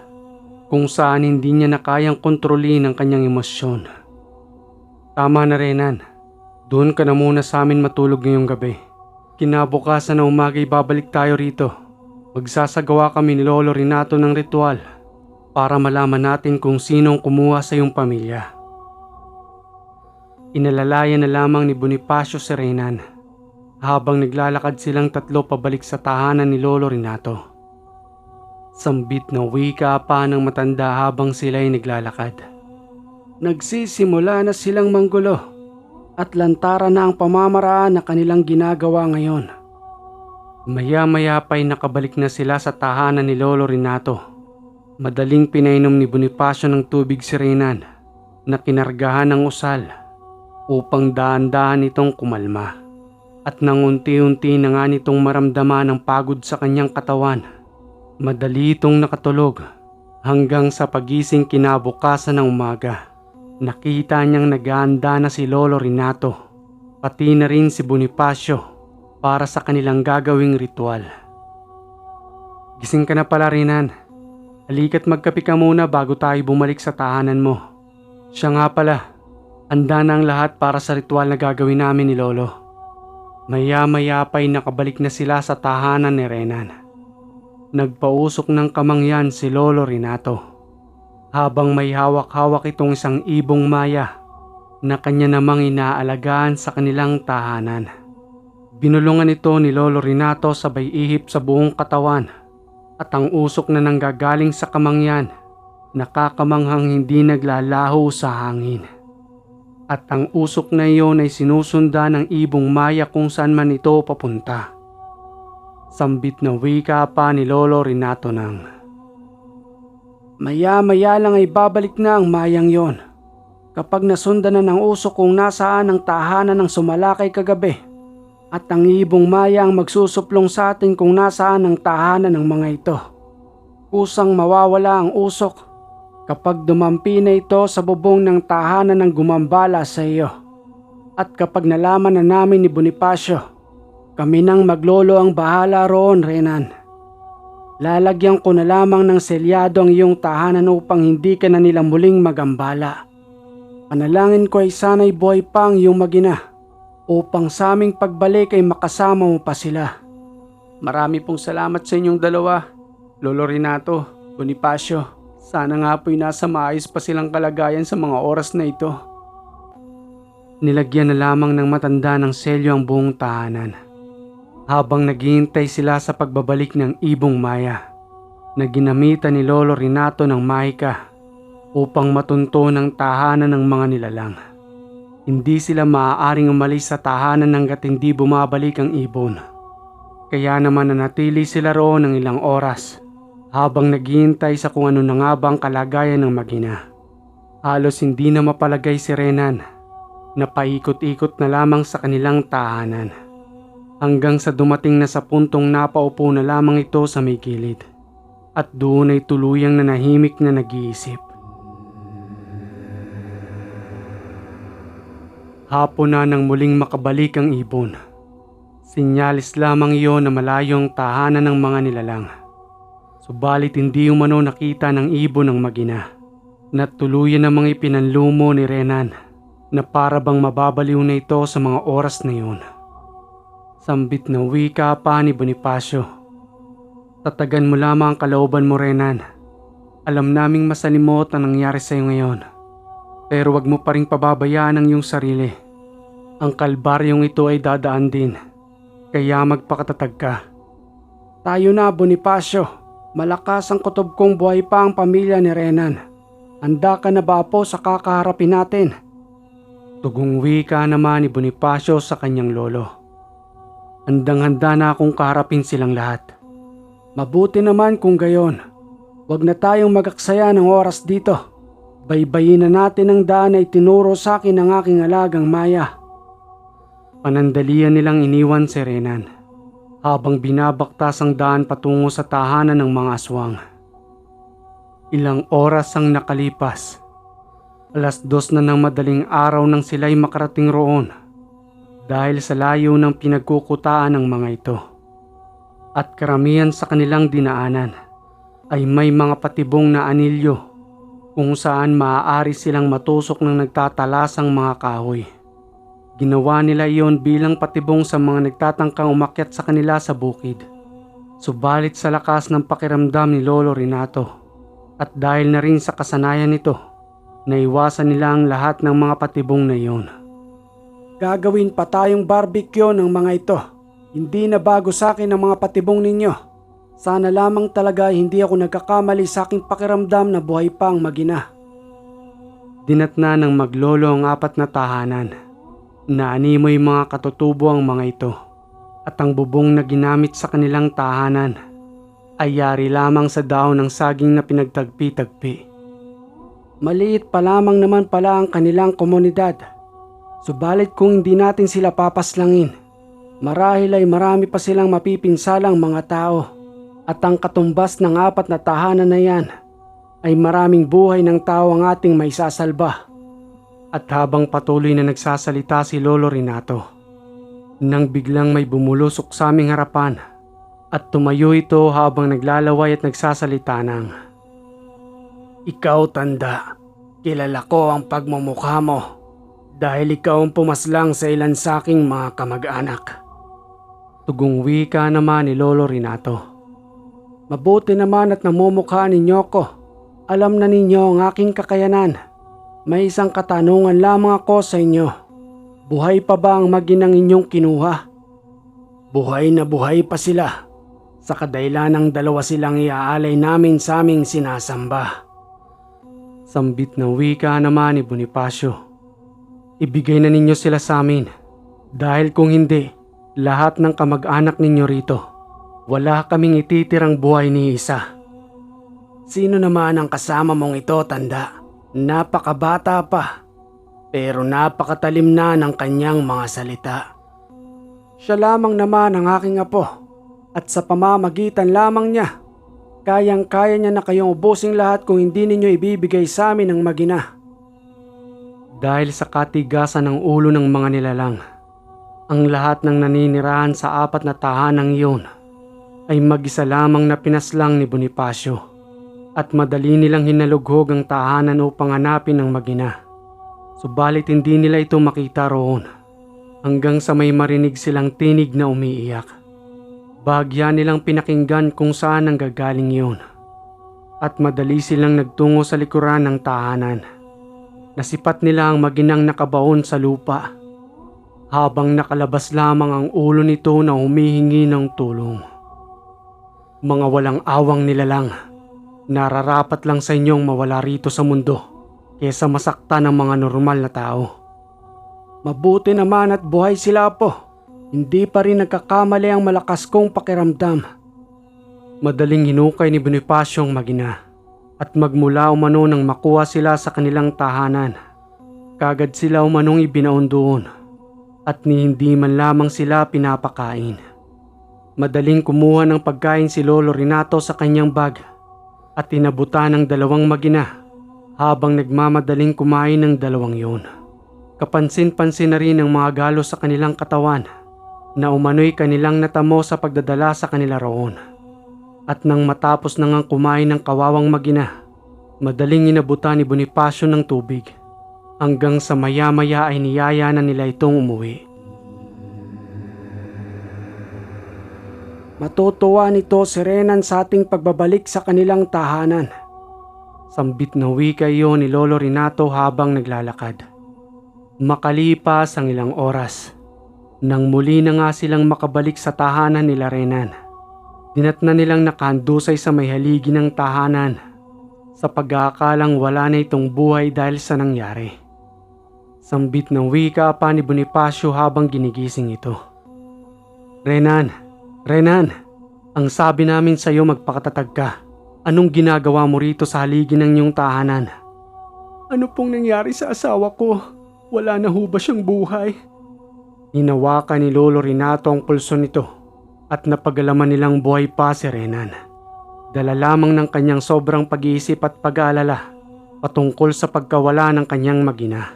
Speaker 1: kung saan hindi niya na kayang kontrolin ang kanyang emosyon. Tama na Renan, doon ka na muna sa amin matulog ngayong gabi. Kinabukasan na umaga'y babalik tayo rito. Magsasagawa kami ni Lolo Renato ng ritual para malaman natin kung sino ang kumuha sa iyong pamilya. Inalalayan na lamang ni Bonifacio si Renan habang naglalakad silang tatlo pabalik sa tahanan ni Lolo Renato. Sambit na wika pa ng matanda habang sila'y naglalakad. Nagsisimula na silang manggulo at lantaran na ang pamamaraan na kanilang ginagawa ngayon. Maya-maya pa'y nakabalik na sila sa tahanan ni Lolo Renato. Madaling pinainom ni Bonifacio ng tubig si Renan na kinargahan ng usal upang daan-daan itong kumalma. At nang unti-unti na nga nitong maramdaman ang pagod sa kanyang katawan, madali itong nakatulog hanggang sa pagising kinabukasan ng umaga. Nakita niyang nag-aanda na si Lolo Renato, pati na rin si Bonifacio para sa kanilang gagawing ritual. Gising ka na pala Renan. Halika't magkape ka muna bago tayo bumalik sa tahanan mo. Siya nga pala, handa na ang lahat para sa ritual na gagawin namin ni Lolo. Maya-maya pa'y nakabalik na sila sa tahanan ni Renan. Nagpausok ng kamangyan si Lolo Renato habang may hawak-hawak itong isang ibong maya na kanya namang inaalagaan sa kanilang tahanan. Binulungan ito ni Lolo Renato sabay ihip sa buong katawan at ang usok na nanggagaling sa kamangyan nakakamanghang hindi naglalaho sa hangin. At ang usok na iyon ay sinusundan ng ibong maya kung saan man ito papunta. Sambit na wika pa ni Lolo Renato nang, maya-maya lang ay babalik na ang mayang yon. Kapag nasundan na ng usok kung nasaan ang tahanan ng sumalakay kagabi, at ang ibong maya ang magsusuplong sa atin kung nasaan ang tahanan ng mga ito. Kusang mawawala ang usok kapag dumampi na ito sa bubong ng tahanan ng gumambala sa iyo. At kapag nalaman na namin ni Bonifacio, kami nang maglolo ang bahala roon Renan. Lalagyan ko na lamang ng selyado ang iyong tahanan upang hindi ka na nila muling magambala. Panalangin ko ay sana'y buhay pa ang iyong magina upang sa aming pagbalik ay makasama mo pa sila. Marami pong salamat sa inyong dalawa, Lolo Renato, Bonifacio. Sana nga po'y nasa maayos pa silang kalagayan sa mga oras na ito. Nilagyan na lamang ng matanda ng selyo ang buong tahanan habang naghihintay sila sa pagbabalik ng ibong maya na ginamitan ni Lolo Renato ng mahika upang matunto ng tahanan ng mga nilalang. Hindi sila maaaring umalis sa tahanan hanggat hindi bumabalik ang ibon. Kaya naman nanatili sila roon ng ilang oras habang naghihintay sa kung ano na nga ba ang kalagayan ng magina. Halos hindi na mapalagay si Renan na paikot-ikot na lamang sa kanilang tahanan hanggang sa dumating na sa puntong napaupo na lamang ito sa may gilid at doon ay tuluyang nanahimik na nag-iisip. Hapon na nang muling makabalik ang ibon. Sinyalis lamang iyon na malayo ang tahanan ng mga nilalang. Subalit hindi umano nakita ng ibon ang magina na tuluyan namang ipinanlumo ni Renan na para bang mababaliw na ito sa mga oras na iyon. Sambit na wika pa ni Bonifacio. Tatagan mo lamang ang kalooban mo Renan. Alam naming masalimot ang nangyari sa iyo ngayon. Pero wag mo pa ring pababayaan ang iyong sarili. Ang kalbaryong ito ay dadaan din. Kaya magpakatatag ka. Tayo na Bonifacio. Malakas ang kutob kong buhay pa ang pamilya ni Renan. Handa ka na ba po sa kakaharapin natin? Tugong wika naman ni Bonifacio sa kanyang lolo. Handang-handa na akong kaharapin silang lahat. Mabuti naman kung gayon. Huwag na tayong magaksaya ng oras dito. Baybayin na natin ang daan na itinuro sa akin ng aking alagang Maya. Panandalian nilang iniwan si Renan habang binabaktas ang daan patungo sa tahanan ng mga aswang. Ilang oras ang nakalipas. 2:00 na ng madaling araw nang sila'y makarating roon dahil sa layo ng pinagkukutaan ng mga ito. At karamihan sa kanilang dinaanan ay may mga patibong na anilyo kung saan maaari silang matusok ng nagtatalasang mga kahoy. Ginawa nila iyon bilang patibong sa mga nagtatangkang umakyat sa kanila sa bukid. Subalit sa lakas ng pakiramdam ni Lolo Renato at dahil na rin sa kasanayan nito, naiwasan nila ang lahat ng mga patibong na iyon. Gagawin pa tayong barbecue ng mga ito. Hindi na bago sa akin ang mga patibong ninyo. Sana lamang talaga hindi ako nagkakamali sa aking pakiramdam na buhay pa ang magina. Dinatna ng maglolo ang 4 na tahanan. Naanimoy mga katutubo ang mga ito. At ang bubong na ginamit sa kanilang tahanan ay yari lamang sa daon ng saging na pinagtagpi-tagpi. Maliit pa lamang naman pala ang kanilang komunidad. Subalit kung hindi natin sila papaslangin, marahil ay marami pa silang mapipinsalang mga tao. At ang katumbas ng 4 na tahanan na yan ay maraming buhay ng tao ang ating maisasalba. At habang patuloy na nagsasalita si Lolo Renato, nang biglang may bumulusok sa aming harapan at tumayo ito habang naglalaway at nagsasalita ng, "Ikaw, tanda, kilala ko ang pagmumukha mo dahil ikaw ang pumaslang sa ilan sa aking mga kamag-anak." Tugong wika naman ni Lolo Renato. "Mabuti naman at namumukha ninyo ko. Alam na ninyo ang aking kakayanan. May isang katanungan lamang ako sa inyo. Buhay pa ba ang maginang inyong kinuha?" "Buhay na buhay pa sila. Sa kadahilanang 2 silang iaalay namin sa aming sinasamba." Sambit na wika naman ni Bonifacio. "Ibigay na ninyo sila sa amin. Dahil kung hindi, lahat ng kamag-anak ninyo rito, wala kaming ititirang buhay ni isa." "Sino naman ang kasama mong ito, tanda? Napakabata pa, pero napakatalim na ng kanyang mga salita." "Siya lamang naman ang aking apo, at sa pamamagitan lamang niya, kayang-kaya niya na kayong ubusing lahat kung hindi ninyo ibibigay sa amin ang magina." Dahil sa katigasan ng ulo ng mga nilalang, ang lahat ng naninirahan sa 4 na tahanang iyon ay mag-isa lamang na pinaslang ni Bonifacio. At madali nilang hinalughog ang tahanan upang hanapin ang magina. Subalit hindi nila ito makita roon hanggang sa may marinig silang tinig na umiiyak. Bahagya nilang pinakinggan kung saan ang gagaling yun. At madali silang nagtungo sa likuran ng tahanan. Nasipat nila ang maginang nakabaon sa lupa habang nakalabas lamang ang ulo nito na humihingi ng tulong. "Mga walang awang nilalang, nararapat lang sa inyong mawala rito sa mundo kaysa masaktan ng mga normal na tao." "Mabuti naman at buhay sila po. Hindi pa rin nagkakamali ang malakas kong pakiramdam." Madaling hinukay ni Bonifacio ang magina at magmula umano nang makuha sila sa kanilang tahanan. Kagad sila umanong ibinaon doon at ni hindi man lamang sila pinapakain. Madaling kumuha ng pagkain si Lolo Renato sa kanyang bag at inabutan ng 2 magina habang nagmamadaling kumain ng 2 yun. Kapansin-pansin na rin ang mga galos sa kanilang katawan na umano'y kanilang natamo sa pagdadala sa kanila roon. At nang matapos na ngang kumain ng kawawang magina, madaling inabutan ni Bonifacio ng tubig hanggang sa maya-maya ay niyaya na nila itong umuwi. "Matutuwa nito si Renan sa ating pagbabalik sa kanilang tahanan." Sambit na wika iyon ni Lolo Renato habang naglalakad. Makalipas ang ilang oras, nang muli na nga silang makabalik sa tahanan nila Renan, dinatna nilang nakahandusay sa may haligi ng tahanan sa pag-aakalang wala na itong buhay dahil sa nangyari. Sambit ng wika pa ni Bonifacio habang ginigising ito. Renan, Renan, ang sabi namin sa iyo magpakatatag ka. Anong ginagawa mo rito sa haligi ng iyong tahanan? Ano pong nangyari sa asawa ko? Wala na ho ba siyang buhay? Hinawakan ni Lolo Renato ang pulso nito at napagalaman nilang buhay pa si Renan. Dala lamang ng kanyang sobrang pag-iisip at pag-aalala patungkol sa pagkawala ng kanyang magina.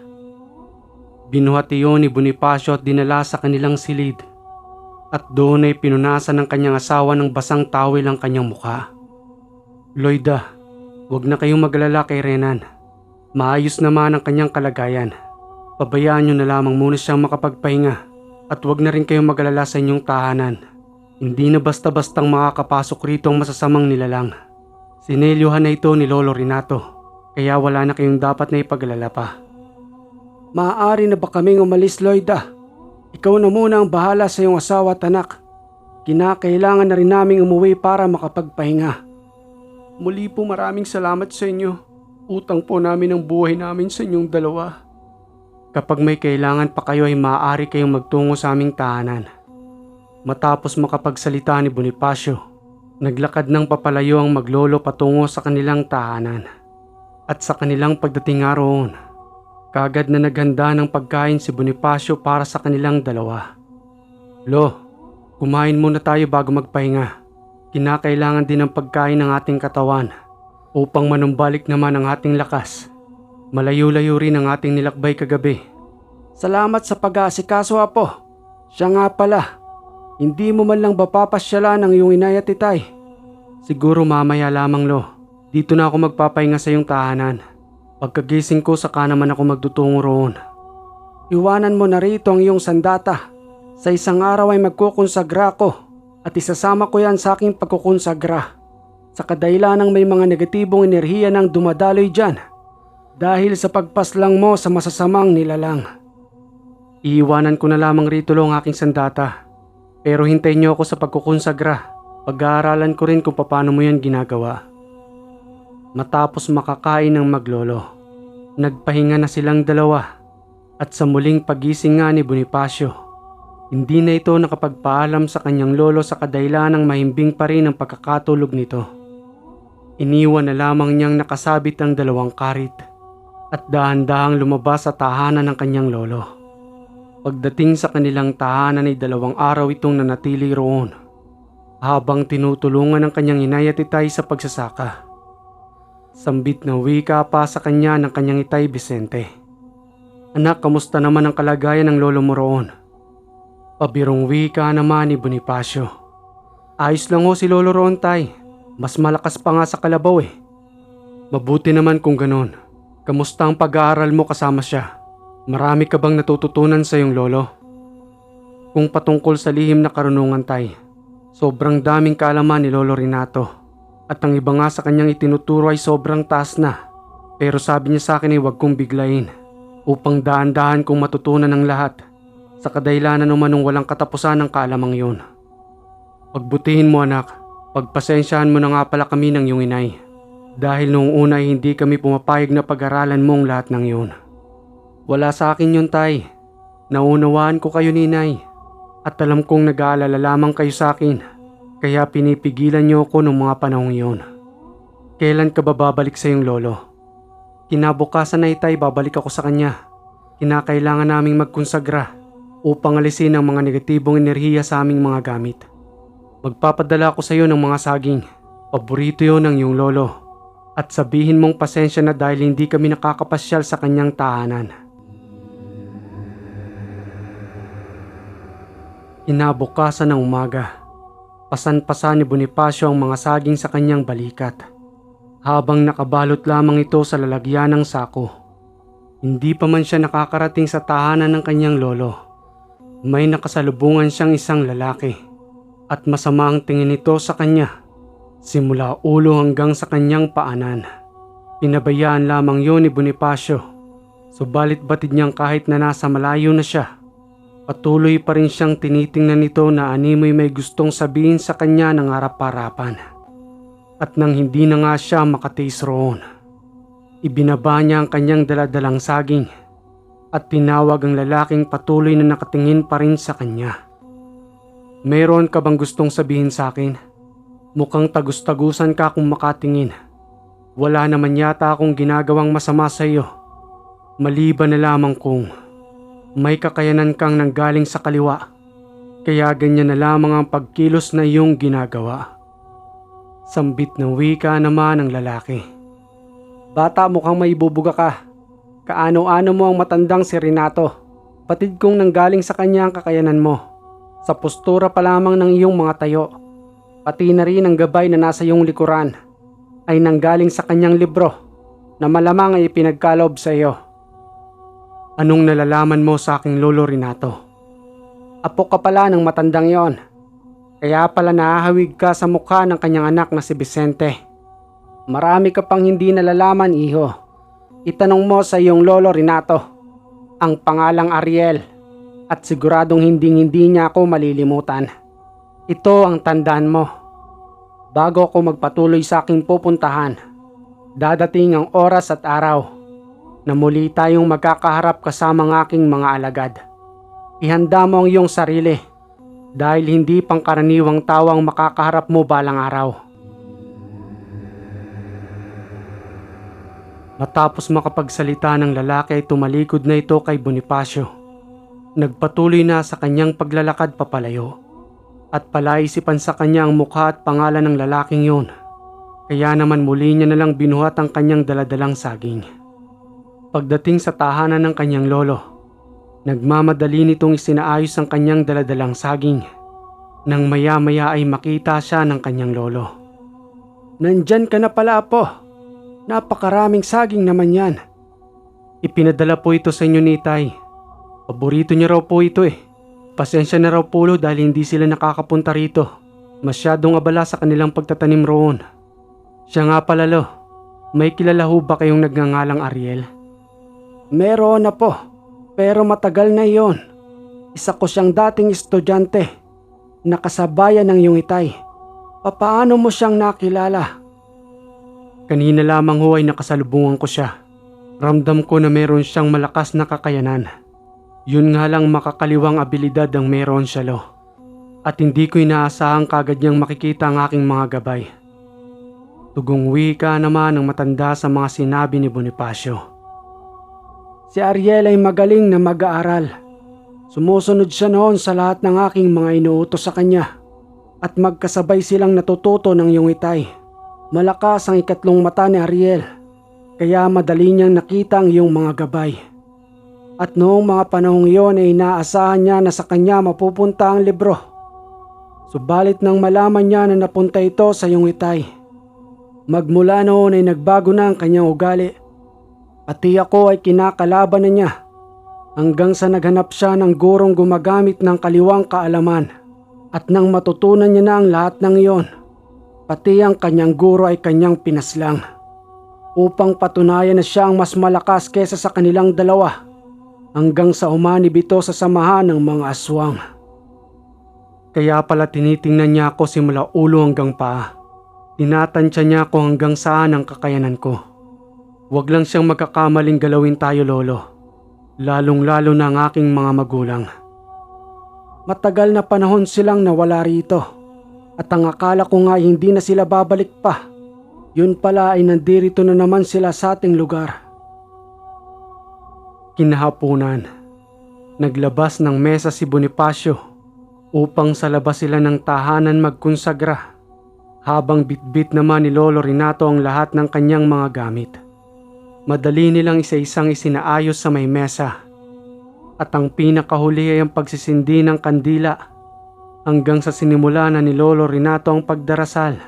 Speaker 1: Binuhat iyon ni Bonifacio at dinala sa kanilang silid at doon ay pinunasan ng kanyang asawa ng basang tawil ang kanyang mukha. Loida, huwag na kayong magalala kay Renan. Maayos naman ang kanyang kalagayan. Pabayaan niyo na lamang muna siyang makapagpahinga at huwag na rin kayong magalala sa inyong tahanan. Hindi na basta-bastang makakapasok rito ang masasamang nilalang. Sinelyohan na ito ni Lolo Renato, kaya wala na kayong dapat na ipag-alala pa. Maaari na ba kaming umalis, Loida? Ikaw na muna ang bahala sa iyong asawa at anak. Kinakailangan na rin naming umuwi para makapagpahinga. Muli po maraming salamat sa inyo. Utang po namin ang buhay namin sa inyong dalawa. Kapag may kailangan pa kayo ay maaari kayong magtungo sa aming tahanan. Matapos makapagsalita ni Bonifacio, naglakad ng papalayo ang maglolo patungo sa kanilang tahanan. At sa kanilang pagdating nga roon, kaagad na naghanda ng pagkain si Bonifacio para sa kanilang dalawa. Lo, kumain muna tayo bago magpahinga. Kinakailangan din ng pagkain ng ating katawan upang manumbalik naman ang ating lakas. Malayo-layo rin ang ating nilakbay kagabi. Salamat sa pag-aasikaso, Apo. Siya nga pala, hindi mo man lang ba papasyalan ang iyong inay at itay? Siguro mamaya lamang, Lo. Dito na ako magpapahinga sa iyong tahanan. Pagkagising ko saka naman ako magtutungo roon. Iwanan mo na rito ang iyong sandata. Sa isang araw ay magkukonsagra ko at isasama ko yan sa aking pagkukonsagra. Sa kadahilanang may mga negatibong enerhiya nang dumadaloy dyan dahil sa pagpaslang mo sa masasamang nilalang. Iiwanan ko na lamang rito Lo ang aking sandata. Pero hintayin niyo ako sa pagkukonsagra. Pag-aaralan ko rin kung paano mo yan ginagawa. Matapos makakain ng maglolo, nagpahinga na silang dalawa at sa muling pagising nga ni Bonifacio, hindi na ito nakapagpaalam sa kanyang lolo sa kadahilanang mahimbing pa rin ang pagkakatulog nito. Iniwan na lamang niyang nakasabit ang dalawang karit at dahan-dahang lumabas sa tahanan ng kanyang lolo. Pagdating sa kanilang tahanan ay 2 araw itong nanatili roon habang tinutulungan ng kanyang inay at itay sa pagsasaka. Sambit na wika pa sa kanya ng kanyang itay Vicente. Anak, kamusta naman ang kalagayan ng lolo mo roon? Pabirong wika naman ni Bonifacio. Ayos lang ho si lolo roon, tay. Mas malakas pa nga sa kalabaw eh. Mabuti naman kung ganon. Kamusta ang pag-aaral mo kasama siya? Marami ka bang natututunan sa iyong lolo? Kung patungkol sa lihim na karunungan, tay, sobrang daming kaalaman ni Lolo Renato. At ang iba nga sa kanyang itinuturo ay sobrang taas na. Pero sabi niya sa akin ay huwag kong biglayin upang daan-daan kong matutunan ang lahat sa kadahilanan naman ng walang katapusan ng kaalamang yun. Pagbutihin mo, anak. Pagpasensyahan mo na nga pala kami ng iyong inay. Dahil noong una ay hindi kami pumapayag na pag-aralan mo ang lahat ng yun. Wala sa akin yun, tay. Naunawaan ko kayo ni inay. At alam kong nag-aalala lamang kayo sa akin. Kaya pinipigilan niyo ako noong mga panahong yun. Kailan ka ba babalik sa iyong lolo? Kinabukasan na itay, babalik ako sa kanya. Kinakailangan naming magkonsagra upang alisin ang mga negatibong enerhiya sa aming mga gamit. Magpapadala ako sa iyo ng mga saging. Paborito yon ng iyong lolo. At sabihin mong pasensya na dahil hindi kami nakakapasyal sa kanyang tahanan. Kinabukasan ng umaga, pasan-pasan ni Bonifacio ang mga saging sa kanyang balikat, habang nakabalot lamang ito sa lalagyan ng sako. Hindi pa man siya nakakarating sa tahanan ng kanyang lolo. May nakasalubungan siyang isang lalaki, at masama ang tingin nito sa kanya, simula ulo hanggang sa kanyang paanan. Pinabayaan lamang yon ni Bonifacio, subalit batid niyang kahit na nasa malayo na siya, patuloy pa rin siyang tinitingnan nito na animoy may gustong sabihin sa kanya ng harap-harapan. At nang hindi na nga siya makatiis roon, ibinaba niya ang kanyang daladalang saging at tinawag ang lalaking patuloy na nakatingin pa rin sa kanya. Meron ka bang gustong sabihin sa akin? Mukhang tagus-tagusan ka kung makatingin. Wala naman yata akong ginagawang masama sa iyo. Maliban na lamang kung may kakayanan kang nanggaling sa kaliwa. Kaya ganyan na lamang ang pagkilos na iyong ginagawa. Sambit na wika naman ng lalaki. Bata, mukhang may bubuga ka. Kaano-ano mo ang matandang si Renato. Batid kong nanggaling sa kanya ang kakayanan mo. Sa postura pa lamang ng iyong mga tayo. Pati na rin ang gabay na nasa iyong likuran ay nanggaling sa kanyang libro na malamang ay ipinagkaloob sa iyo. Anong nalalaman mo sa aking lolo Renato? Apo ka pala ng matandang yon. Kaya pala nahahawig ka sa mukha ng kanyang anak na si Vicente. Marami ka pang hindi nalalaman, iho. Itanong mo sa iyong lolo Renato. Ang pangalang Ariel. At siguradong hindi niya ako malilimutan. Ito ang tandaan mo. Bago ako magpatuloy sa aking pupuntahan, dadating ang oras at araw na muli tayong magkakaharap kasama ng aking mga alagad. Ihanda mo ang iyong sarili dahil hindi pangkaraniwang tao ang makakaharap mo balang araw. Matapos makapagsalita ng lalaki ay tumalikod na ito kay Bonifacio. Nagpatuloy na sa kanyang paglalakad papalayo at palaisipan sa kanya ang mukha at pangalan ng lalaking yun. Kaya naman muli niya nalang binuhat ang kanyang daladalang saging. Pagdating sa tahanan ng kanyang lolo, nagmamadali nitong isinaayos ang kanyang daladalang saging. Nang maya-maya ay makita siya ng kanyang lolo. Nandyan ka na pala, Apo. Napakaraming saging naman yan. Ipinadala po ito sa inyo ni Itay. Paborito niya raw po ito eh. Pasensya na raw po lo dahil hindi sila nakakapunta rito. Masyadong abala sa kanilang pagtatanim roon. Siya nga pala lo, may kilala ho ba kayong nagngangalang Ariel? Meron na po, pero matagal na iyon. Isa ko siyang dating estudyante. Nakasabayan ng iyong Itay. Papaano mo siyang nakilala? Kanina lamang ho ay nakasalubungan ko siya. Ramdam ko na meron siyang malakas na kakayanan. Yun nga lang makakaliwang abilidad ang meron siya lo. At hindi ko inaasahang kagad niyang makikita ang aking mga gabay. Tugong wika naman ang matanda sa mga sinabi ni Bonifacio. Si Ariel ay magaling na mag-aaral. Sumusunod siya noon sa lahat ng aking mga inuutos sa kanya. At magkasabay silang natututo ng iyong Itay. Malakas ang ikatlong mata ni Ariel, kaya madali niyang nakita ang iyong mga gabay. At noong mga panahong iyon ay inaasahan niya na sa kanya mapupunta ang libro. Subalit nang malaman niya na napunta ito sa iyong Itay, magmula noon ay nagbago na ang kanyang ugali. Pati ako ay kinakalaban na niya hanggang sa naghanap siya ng gurong gumagamit ng kaliwang kaalaman. At nang matutunan niya na ang lahat ng iyon, pati ang kanyang guro ay kanyang pinaslang upang patunayan na siya ang mas malakas kesa sa kanilang dalawa hanggang sa umanib ito sa samahan ng mga aswang. Kaya pala tinitingnan niya ako simula ulo hanggang paa. Tinatansya niya ako hanggang saan ang kakayanan ko. Huwag lang siyang magkakamaling galawin tayo lolo, lalong-lalo na ang aking mga magulang. Matagal na panahon silang nawala rito. At ang akala ko nga hindi na sila babalik pa. Yun pala ay nandirito na naman sila sa ating lugar. Kinahapunan, naglabas ng mesa si Bonifacio upang sa labas sila ng tahanan magkonsagra. Habang bitbit naman ni Lolo Renato ang lahat ng kanyang mga gamit. Madali nilang isa-isang isinaayos sa may mesa. At ang pinakahuli ay ang pagsisindi ng kandila. Hanggang sa sinimula na ni Lolo Renato ang pagdarasal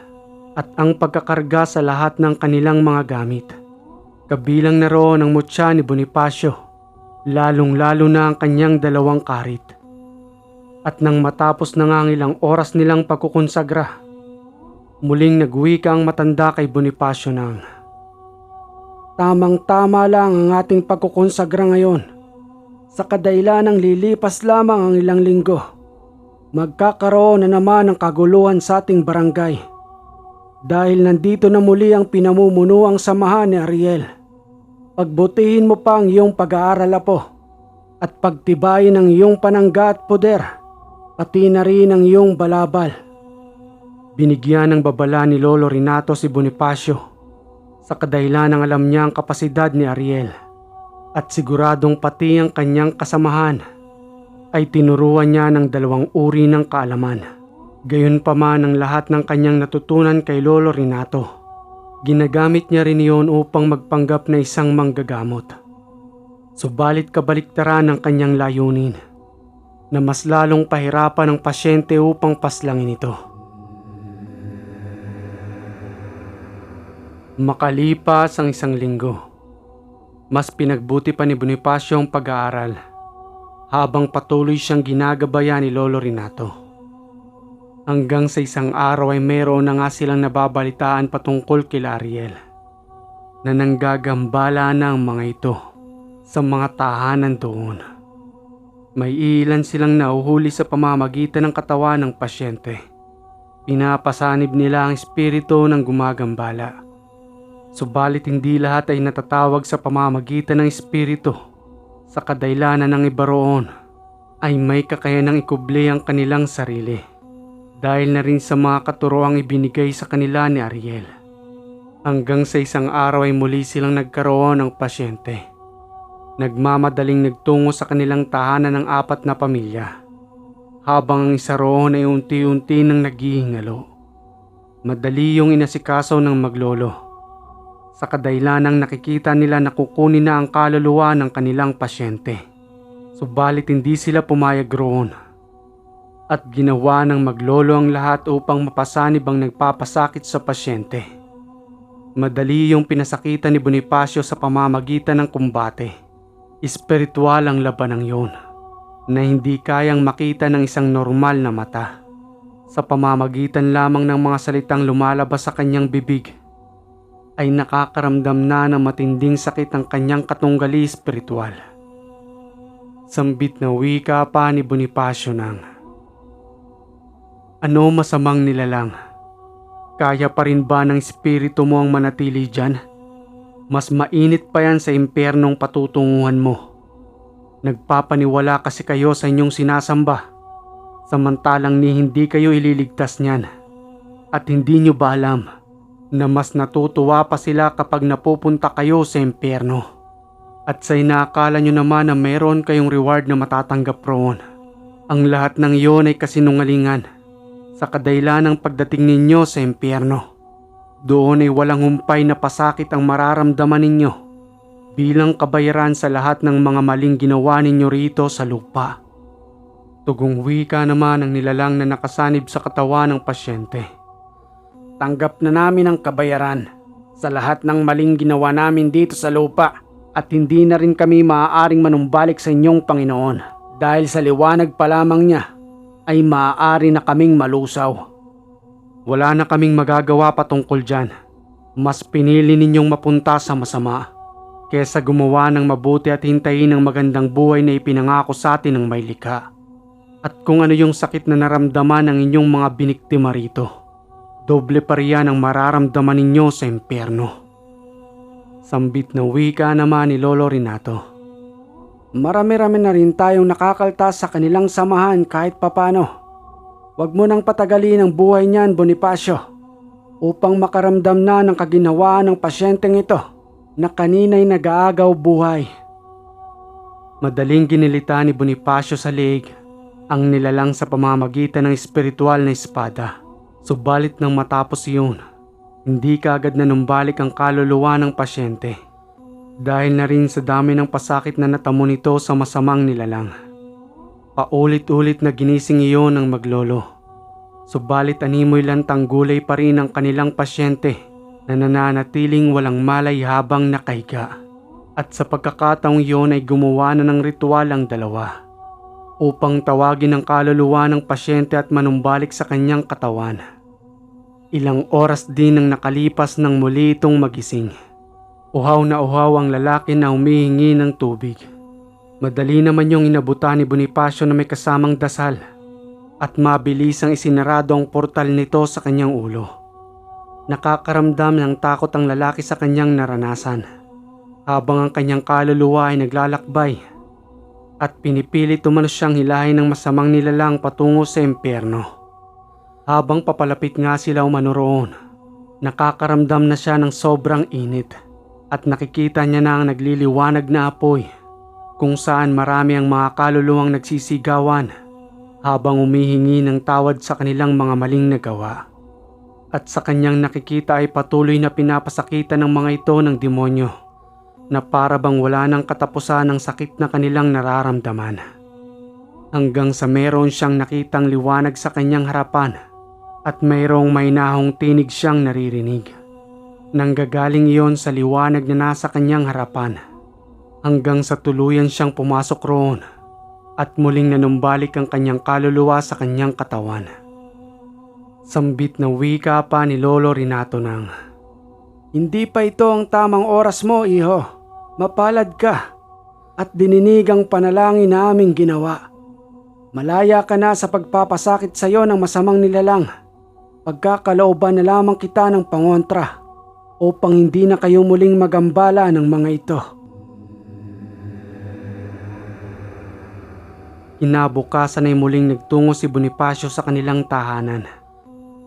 Speaker 1: at ang pagkakarga sa lahat ng kanilang mga gamit. Kabilang na roon ang mutya ni Bonifacio, lalong-lalo na ang kanyang dalawang karit. At nang matapos na nga ang ilang oras nilang pagkukonsagra, muling nagwika ang matanda kay Bonifacio ng, tamang-tama lang ang ating pagkukonsagra ngayon. Sa kadailanang lilipas lamang ang ilang linggo, magkakaroon na naman ng kaguluhan sa ating barangay. Dahil nandito na muli ang pinamumunuang samahan ni Ariel. Pagbutihin mo pa ang iyong pag-aaral, Apo, at pagtibayin ang iyong panangga at poder, pati na rin ang iyong balabal. Binigyan ng babala ni Lolo Renato si Bonifacio sa kadahilan ng alam niya ang kapasidad ni Ariel at siguradong pati ang kanyang kasamahan ay tinuruan niya ng 2 uri ng kaalaman. Gayunpaman ang lahat ng kanyang natutunan kay Lolo Renato, ginagamit niya rin iyon upang magpanggap na isang manggagamot. Subalit kabaliktaran ang kanyang layunin na mas lalong pahirapan ang pasyente upang paslangin ito. Makalipas ang 1 linggo, mas pinagbuti pa ni Bonifacio ang pag-aaral habang patuloy siyang ginagabayan ni Lolo Renato. Hanggang sa isang araw ay meron na nga silang nababalitaan patungkol kay Ariel na nanggagambala na ang mga ito sa mga tahanan doon. May ilan silang nahuhuli sa pamamagitan ng katawan ng pasyente. Pinapasanib nila ang espiritu ng gumagambala. Subalit hindi lahat ay natatawag sa pamamagitan ng espiritu. Sa kadahilanan ng iba roon ay may kakayanang ikubli ang kanilang sarili. Dahil na rin sa mga katuroang ibinigay sa kanila ni Ariel. Hanggang sa isang araw ay muli silang nagkaroon ng pasyente. Nagmamadaling nagtungo sa kanilang tahanan ng 4 na pamilya. Habang ang isa roon ay unti-unti nang naghihingalo. Madali yung inasikaso ng maglolo. Sa kadahilanang nakikita nila na kukunin na ang kaluluwa ng kanilang pasyente. Subalit hindi sila pumayag roon. At ginawa ng maglolo ang lahat upang mapasanib ang nagpapasakit sa pasyente. Madali yung pinasakitan ni Bonifacio sa pamamagitan ng kumbate. Espiritual ang labanang yon na hindi kayang makita ng isang normal na mata. Sa pamamagitan lamang ng mga salitang lumalabas sa kanyang bibig ay nakakaramdam na ng matinding sakit ang kanyang katunggali espiritual. Sambit na wika pa ni Bonifacio ng, "Ano masamang nilalang? Kaya pa rin ba ng espiritu mo ang manatili dyan? Mas mainit pa yan sa impyernong patutunguhan mo. Nagpapaniwala kasi kayo sa inyong sinasamba, samantalang hindi kayo ililigtas niyan. At hindi nyo ba alam na mas natutuwa pa sila kapag napupunta kayo sa impyerno? At sa inaakala nyo naman na meron kayong reward na matatanggap roon. Ang lahat ng iyon ay kasinungalingan. Sa kadahilan ng pagdating ninyo sa impyerno, doon ay walang humpay na pasakit ang mararamdaman ninyo bilang kabayaran sa lahat ng mga maling ginawa ninyo rito sa lupa." Tugong wika naman ang nilalang na nakasanib sa katawan ng pasyente. "Tanggap na namin ang kabayaran sa lahat ng maling ginawa namin dito sa lupa at hindi na rin kami maaaring manumbalik sa inyong Panginoon dahil sa liwanag pa lamang niya ay maaari na kaming malusaw. Wala na kaming magagawa patungkol dyan. Mas pinili ninyong mapunta sa masama kesa gumawa ng mabuti at hintayin ang magandang buhay na ipinangako sa atin ng may likha. At kung ano yung sakit na naramdaman ng inyong mga biniktima rito, doble pa riyan ang mararamdaman ninyo sa impyerno." Sambit na wika naman ni Lolo Renato. "Marami-rami na rin tayong nakakaltas sa kanilang samahan kahit papano. Huwag mo nang patagalin ang buhay niyan, Bonifacio, upang makaramdam na ng kaginhawaan ng pasyenteng ito na kanina'y nag-aagaw buhay." Madaling ginilita ni Bonifacio sa leeg ang nilalang sa pamamagitan ng espiritual na espada. Subalit nang matapos iyon, hindi kaagad nanumbalik ang kaluluwa ng pasyente. Dahil na rin sa dami ng pasakit na natamo nito sa masamang nilalang. Paulit-ulit na ginising iyon ng maglolo. Subalit animoy lantang gulay pa rin ang kanilang pasyente na nananatiling walang malay habang nakahiga. At sa pagkakataong iyon ay gumawa na ng ritual ang dalawa upang tawagin ang kaluluwa ng pasyente at manumbalik sa kanyang katawan. Ilang oras din ang nakalipas nang muli itong magising. Uhaw na uhaw ang lalaki na humihingi ng tubig. Madali naman yung inabutan ni Bonifacio na may kasamang dasal at mabilis ang isinarado ang portal nito sa kanyang ulo. Nakakaramdam ng takot ang lalaki sa kanyang naranasan, habang ang kanyang kaluluwa ay naglalakbay at pinipilit umano siyang hilahin ng masamang nilalang patungo sa impyerno. Habang papalapit nga sila umano roon, nakakaramdam na siya ng sobrang init at nakikita niya na ang nagliliwanag na apoy kung saan marami ang mga kaluluwang nagsisigawan habang humihingi ng tawad sa kanilang mga maling nagawa. At sa kanyang nakikita ay patuloy na pinapasakitan ng mga ito ng demonyo na para bang wala ng katapusan ng sakit na kanilang nararamdaman. Hanggang sa meron siyang nakitang liwanag sa kanyang harapan at mayroong mahinahong tinig siyang naririnig. Nanggagaling iyon sa liwanag na nasa kanyang harapan hanggang sa tuluyan siyang pumasok roon at muling nanumbalik ang kanyang kaluluwa sa kanyang katawan. Sambit na wika pa ni Lolo Renato nang, "Hindi pa ito ang tamang oras mo, iho. Mapalad ka at dininig ang panalangin na aming ginawa. Malaya ka na sa pagpapasakit sa iyo ng masamang nilalang. Pagkakalooban na lamang kita ng pangontra upang hindi na kayo muling magambala ng mga ito." Kinabukasan ay muling nagtungo si Bonifacio sa kanilang tahanan.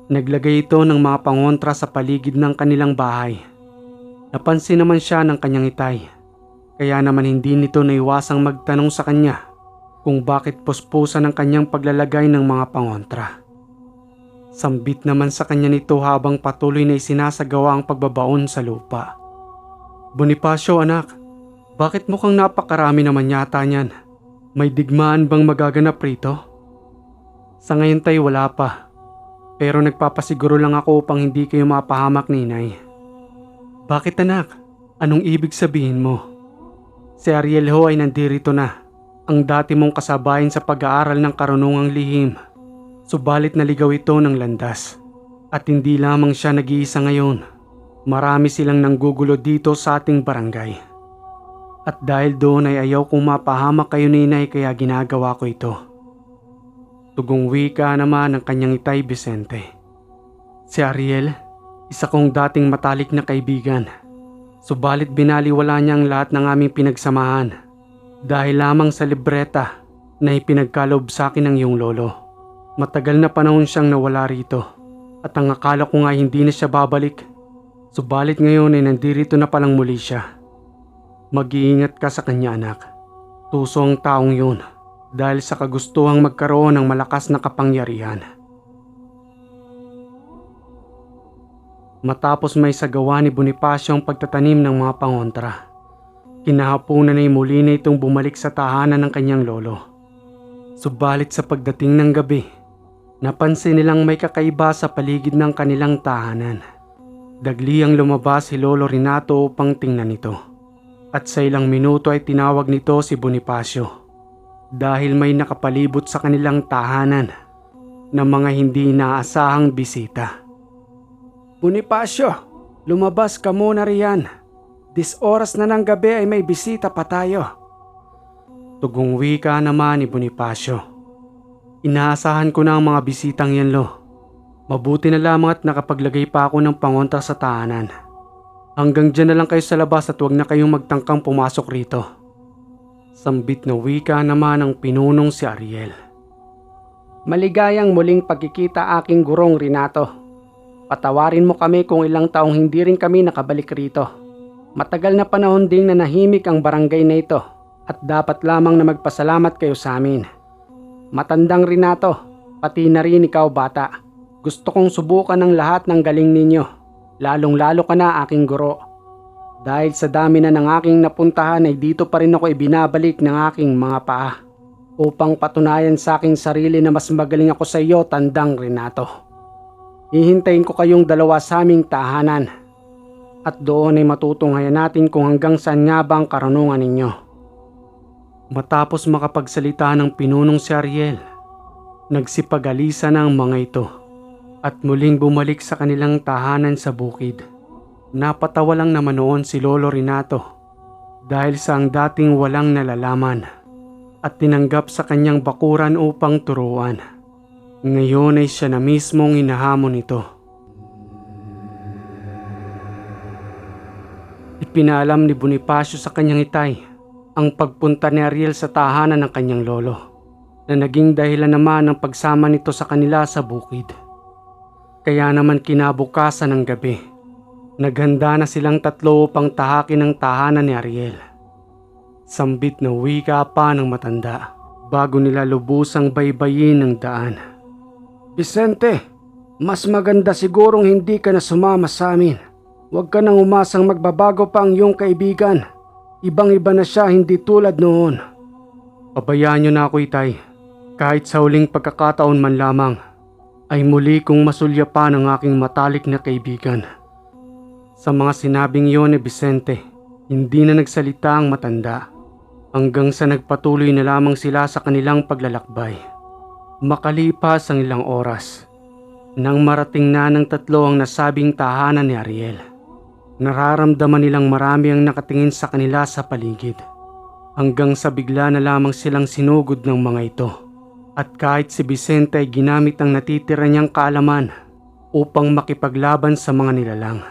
Speaker 1: Naglagay ito ng mga pangontra sa paligid ng kanilang bahay. Napansin naman siya ng kanyang itay, kaya naman hindi nito naiwasang magtanong sa kanya kung bakit puspusan ang kanyang paglalagay ng mga pangontra. Sambit naman sa kanya nito habang patuloy na isinasagawa ang pagbabaon sa lupa. "Bonifacio anak, bakit mukhang napakarami naman yata niyan? May digmaan bang magaganap rito?" "Sa ngayon tay wala pa. Pero nagpapasiguro lang ako upang hindi kayo mapahamak ni inay." "Bakit anak? Anong ibig sabihin mo?" "Si Ariel ho ay nandirito na. Ang dati mong kasabayan sa pag-aaral ng karunungang lihim. Subalit naligaw ito ng landas. At hindi lamang siya nag-iisa ngayon. Marami silang nanggugulo dito sa ating barangay. At dahil doon ay ayaw kong mapahamak kayo ni inay kaya ginagawa ko ito." Tugong wika naman ng kanyang itay Vicente. "Si Ariel, isa kong dating matalik na kaibigan. Subalit binaliwala niya ang lahat ng aming pinagsamahan dahil lamang sa libreta na ipinagkaloob sa akin ng iyong lolo. Matagal na panahon siyang nawala rito at ang akala ko nga hindi na siya babalik. Subalit ngayon ay nandirito na palang muli siya. Mag-iingat ka sa kanya anak. Tuso ang taong yun dahil sa kagustuhang magkaroon ng malakas na kapangyarihan." Matapos may sagawa ni Bonifacio ang pagtatanim ng mga pangontra, kinahaponan ay muli na itong bumalik sa tahanan ng kanyang lolo. Subalit sa pagdating ng gabi, napansin nilang may kakaiba sa paligid ng kanilang tahanan. Dagliang lumabas si Lolo Renato upang tingnan ito. At sa ilang minuto ay tinawag nito si Bonifacio dahil may nakapalibot sa kanilang tahanan na mga hindi inaasahang bisita. "Bonifacio, lumabas ka muna riyan. Dis oras na ng gabi ay may bisita pa tayo." Tugong wika naman ni Bonifacio. "Inaasahan ko na ang mga bisitang yan lo. Mabuti na lamang at nakapaglagay pa ako ng pangontra sa tahanan. Hanggang dyan na lang kayo sa labas at huwag na kayong magtangkang pumasok rito." Sambit na wika naman ang pinunong si Ariel. "Maligayang muling pagkikita aking gurong Renato. Patawarin mo kami kung ilang taong hindi rin kami nakabalik rito. Matagal na panahon ding nanahimik ang barangay na ito at dapat lamang na magpasalamat kayo sa amin. Matandang Renato, pati na rin ikaw bata. Gusto kong subukan ng lahat ng galing ninyo, lalong-lalo ka na aking guro. Dahil sa dami na ng aking napuntahan ay dito pa rin ako ibinabalik ng aking mga paa upang patunayan sa aking sarili na mas magaling ako sa iyo, tandang Renato. Hihintayin ko kayong dalawa sa aming tahanan at doon ay matutunghayan natin kung hanggang saan nga ba ang karunungan ninyo." Matapos makapagsalita ng pinunong si Ariel, nagsipag-alisa ng mga ito at muling bumalik sa kanilang tahanan sa bukid. Napatawa lang naman noon si Lolo Renato dahil sa ang dating walang nalalaman at tinanggap sa kanyang bakuran upang turuan. Ngayon ay siya na mismong hinahamon ito. Ipinaalam ni Bonifacio sa kanyang itay ang pagpunta ni Ariel sa tahanan ng kanyang lolo, na naging dahilan naman ng pagsama nito sa kanila sa bukid. Kaya naman kinabukasan ng gabi, naghanda na silang tatlo upang tahakin ang tahanan ni Ariel. Sambit na wika pa ng matanda bago nila lubusang baybayin ang daan. Vicente, mas maganda sigurong hindi ka na sumama sa amin. Huwag ka nang umasang magbabago pa ang iyong kaibigan. Ibang-iba na siya, hindi tulad noon. Pabayaan niyo na ako, itay. Kahit sa huling pagkakataon man lamang, ay muli kong masulyapan ang aking matalik na kaibigan. Sa mga sinabing iyon ni Vicente, hindi na nagsalita ang matanda hanggang sa nagpatuloy na lamang sila sa kanilang paglalakbay. Makalipas ang ilang oras, nang marating na ng tatlo ang nasabing tahanan ni Ariel, nararamdaman nilang marami ang nakatingin sa kanila sa paligid, hanggang sa bigla na lamang silang sinugod ng mga ito. At kahit si Vicente ay ginamit ang natitira niyang kaalaman upang makipaglaban sa mga nilalang,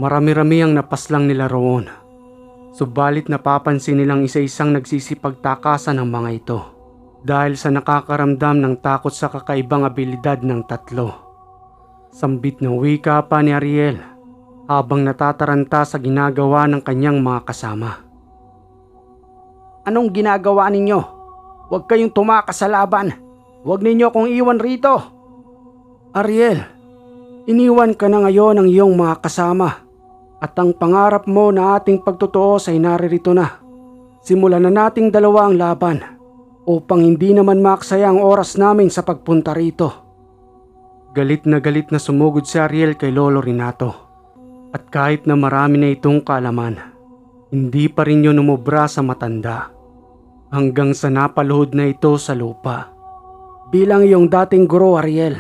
Speaker 1: marami-rami ang napaslang nila roon. Subalit napapansin nilang isa-isang nagsisipagtakasan ang mga ito dahil sa nakakaramdam ng takot sa kakaibang abilidad ng tatlo. Sambit na wika pa ni Ariel habang natataranta sa ginagawa ng kanyang mga kasama. Anong ginagawa ninyo? Huwag kayong tumakas sa laban. Huwag ninyo akong iwan rito. Ariel, iniwan ka na ngayon ng iyong mga kasama at ang pangarap mo na ating pagtutuos ay naririto na. Simulan na nating dalawa ang laban upang hindi naman maksaya ang oras namin sa pagpunta rito. Galit na sumugod si Ariel kay Lolo Renato. At kahit na marami na itong kaalaman, hindi pa rin yun umubra sa matanda hanggang sa napaluhod na ito sa lupa. Bilang iyong dating guro, Ariel,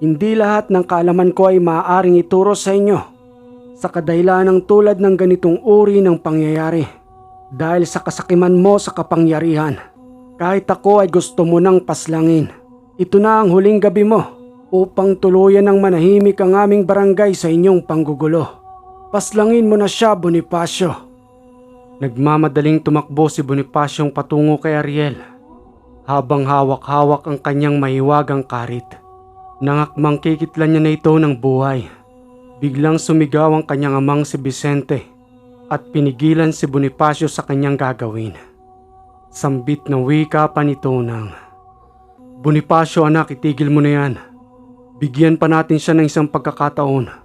Speaker 1: hindi lahat ng kaalaman ko ay maaaring ituro sa inyo sa kadahilanang tulad ng ganitong uri ng pangyayari. Dahil sa kasakiman mo sa kapangyarihan, kahit ako ay gusto mo nang paslangin. Ito na ang huling gabi mo upang tuluyan ng manahimik ang aming barangay sa inyong panggugulo. Paslangin mo na siya, Bonifacio. Nagmamadaling tumakbo si Bonifacio patungo kay Ariel habang hawak-hawak ang kanyang mahiwagang karit. Nangakmang kikitlan niya na ito ng buhay. Biglang sumigaw ang kanyang amang si Vicente at pinigilan si Bonifacio sa kanyang gagawin. Sambit na wika pa nito ng, Bonifacio anak, itigil mo na yan. Bigyan pa natin siya ng isang pagkakataon.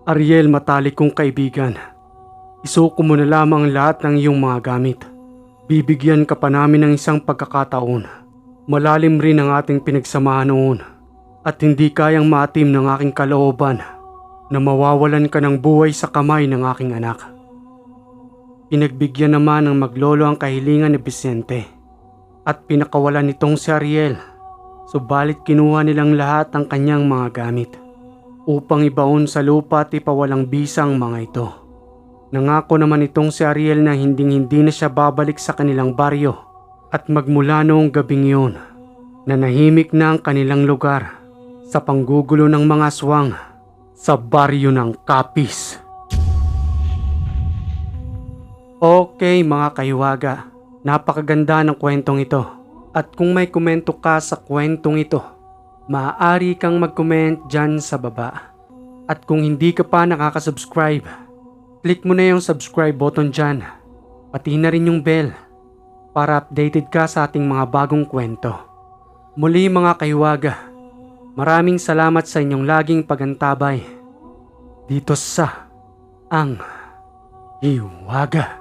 Speaker 1: Ariel, matalik kong kaibigan, isuko mo na lamang lahat ng iyong mga gamit. Bibigyan ka pa namin ng isang pagkakataon. Malalim rin ang ating pinagsamahan noon at hindi kayang maatim ng aking kalooban na mawawalan ka ng buhay sa kamay ng aking anak. Pinagbigyan naman ng maglolo ang kahilingan ni Vicente at pinakawalan nitong si Ariel, subalit kinuha nilang lahat ang kanyang mga gamit upang ibaon sa lupa at ipawalang bisa ang mga ito. Nangako naman itong si Ariel na hinding-hindi na siya babalik sa kanilang baryo at magmula noong gabing iyon, nanahimik na ang kanilang lugar sa panggugulo ng mga aswang sa baryo ng Capiz. Okay mga kaiwaga, napakaganda ng kwentong ito. At kung may komento ka sa kwentong ito, maaari kang mag-comment dyan sa baba. At kung hindi ka pa nakaka-subscribe, click mo na yung subscribe button dyan. Pati na rin yung bell para updated ka sa ating mga bagong kwento. Muli mga kaiwaga, maraming salamat sa inyong laging pagantabay dito sa Ang Hiwaga.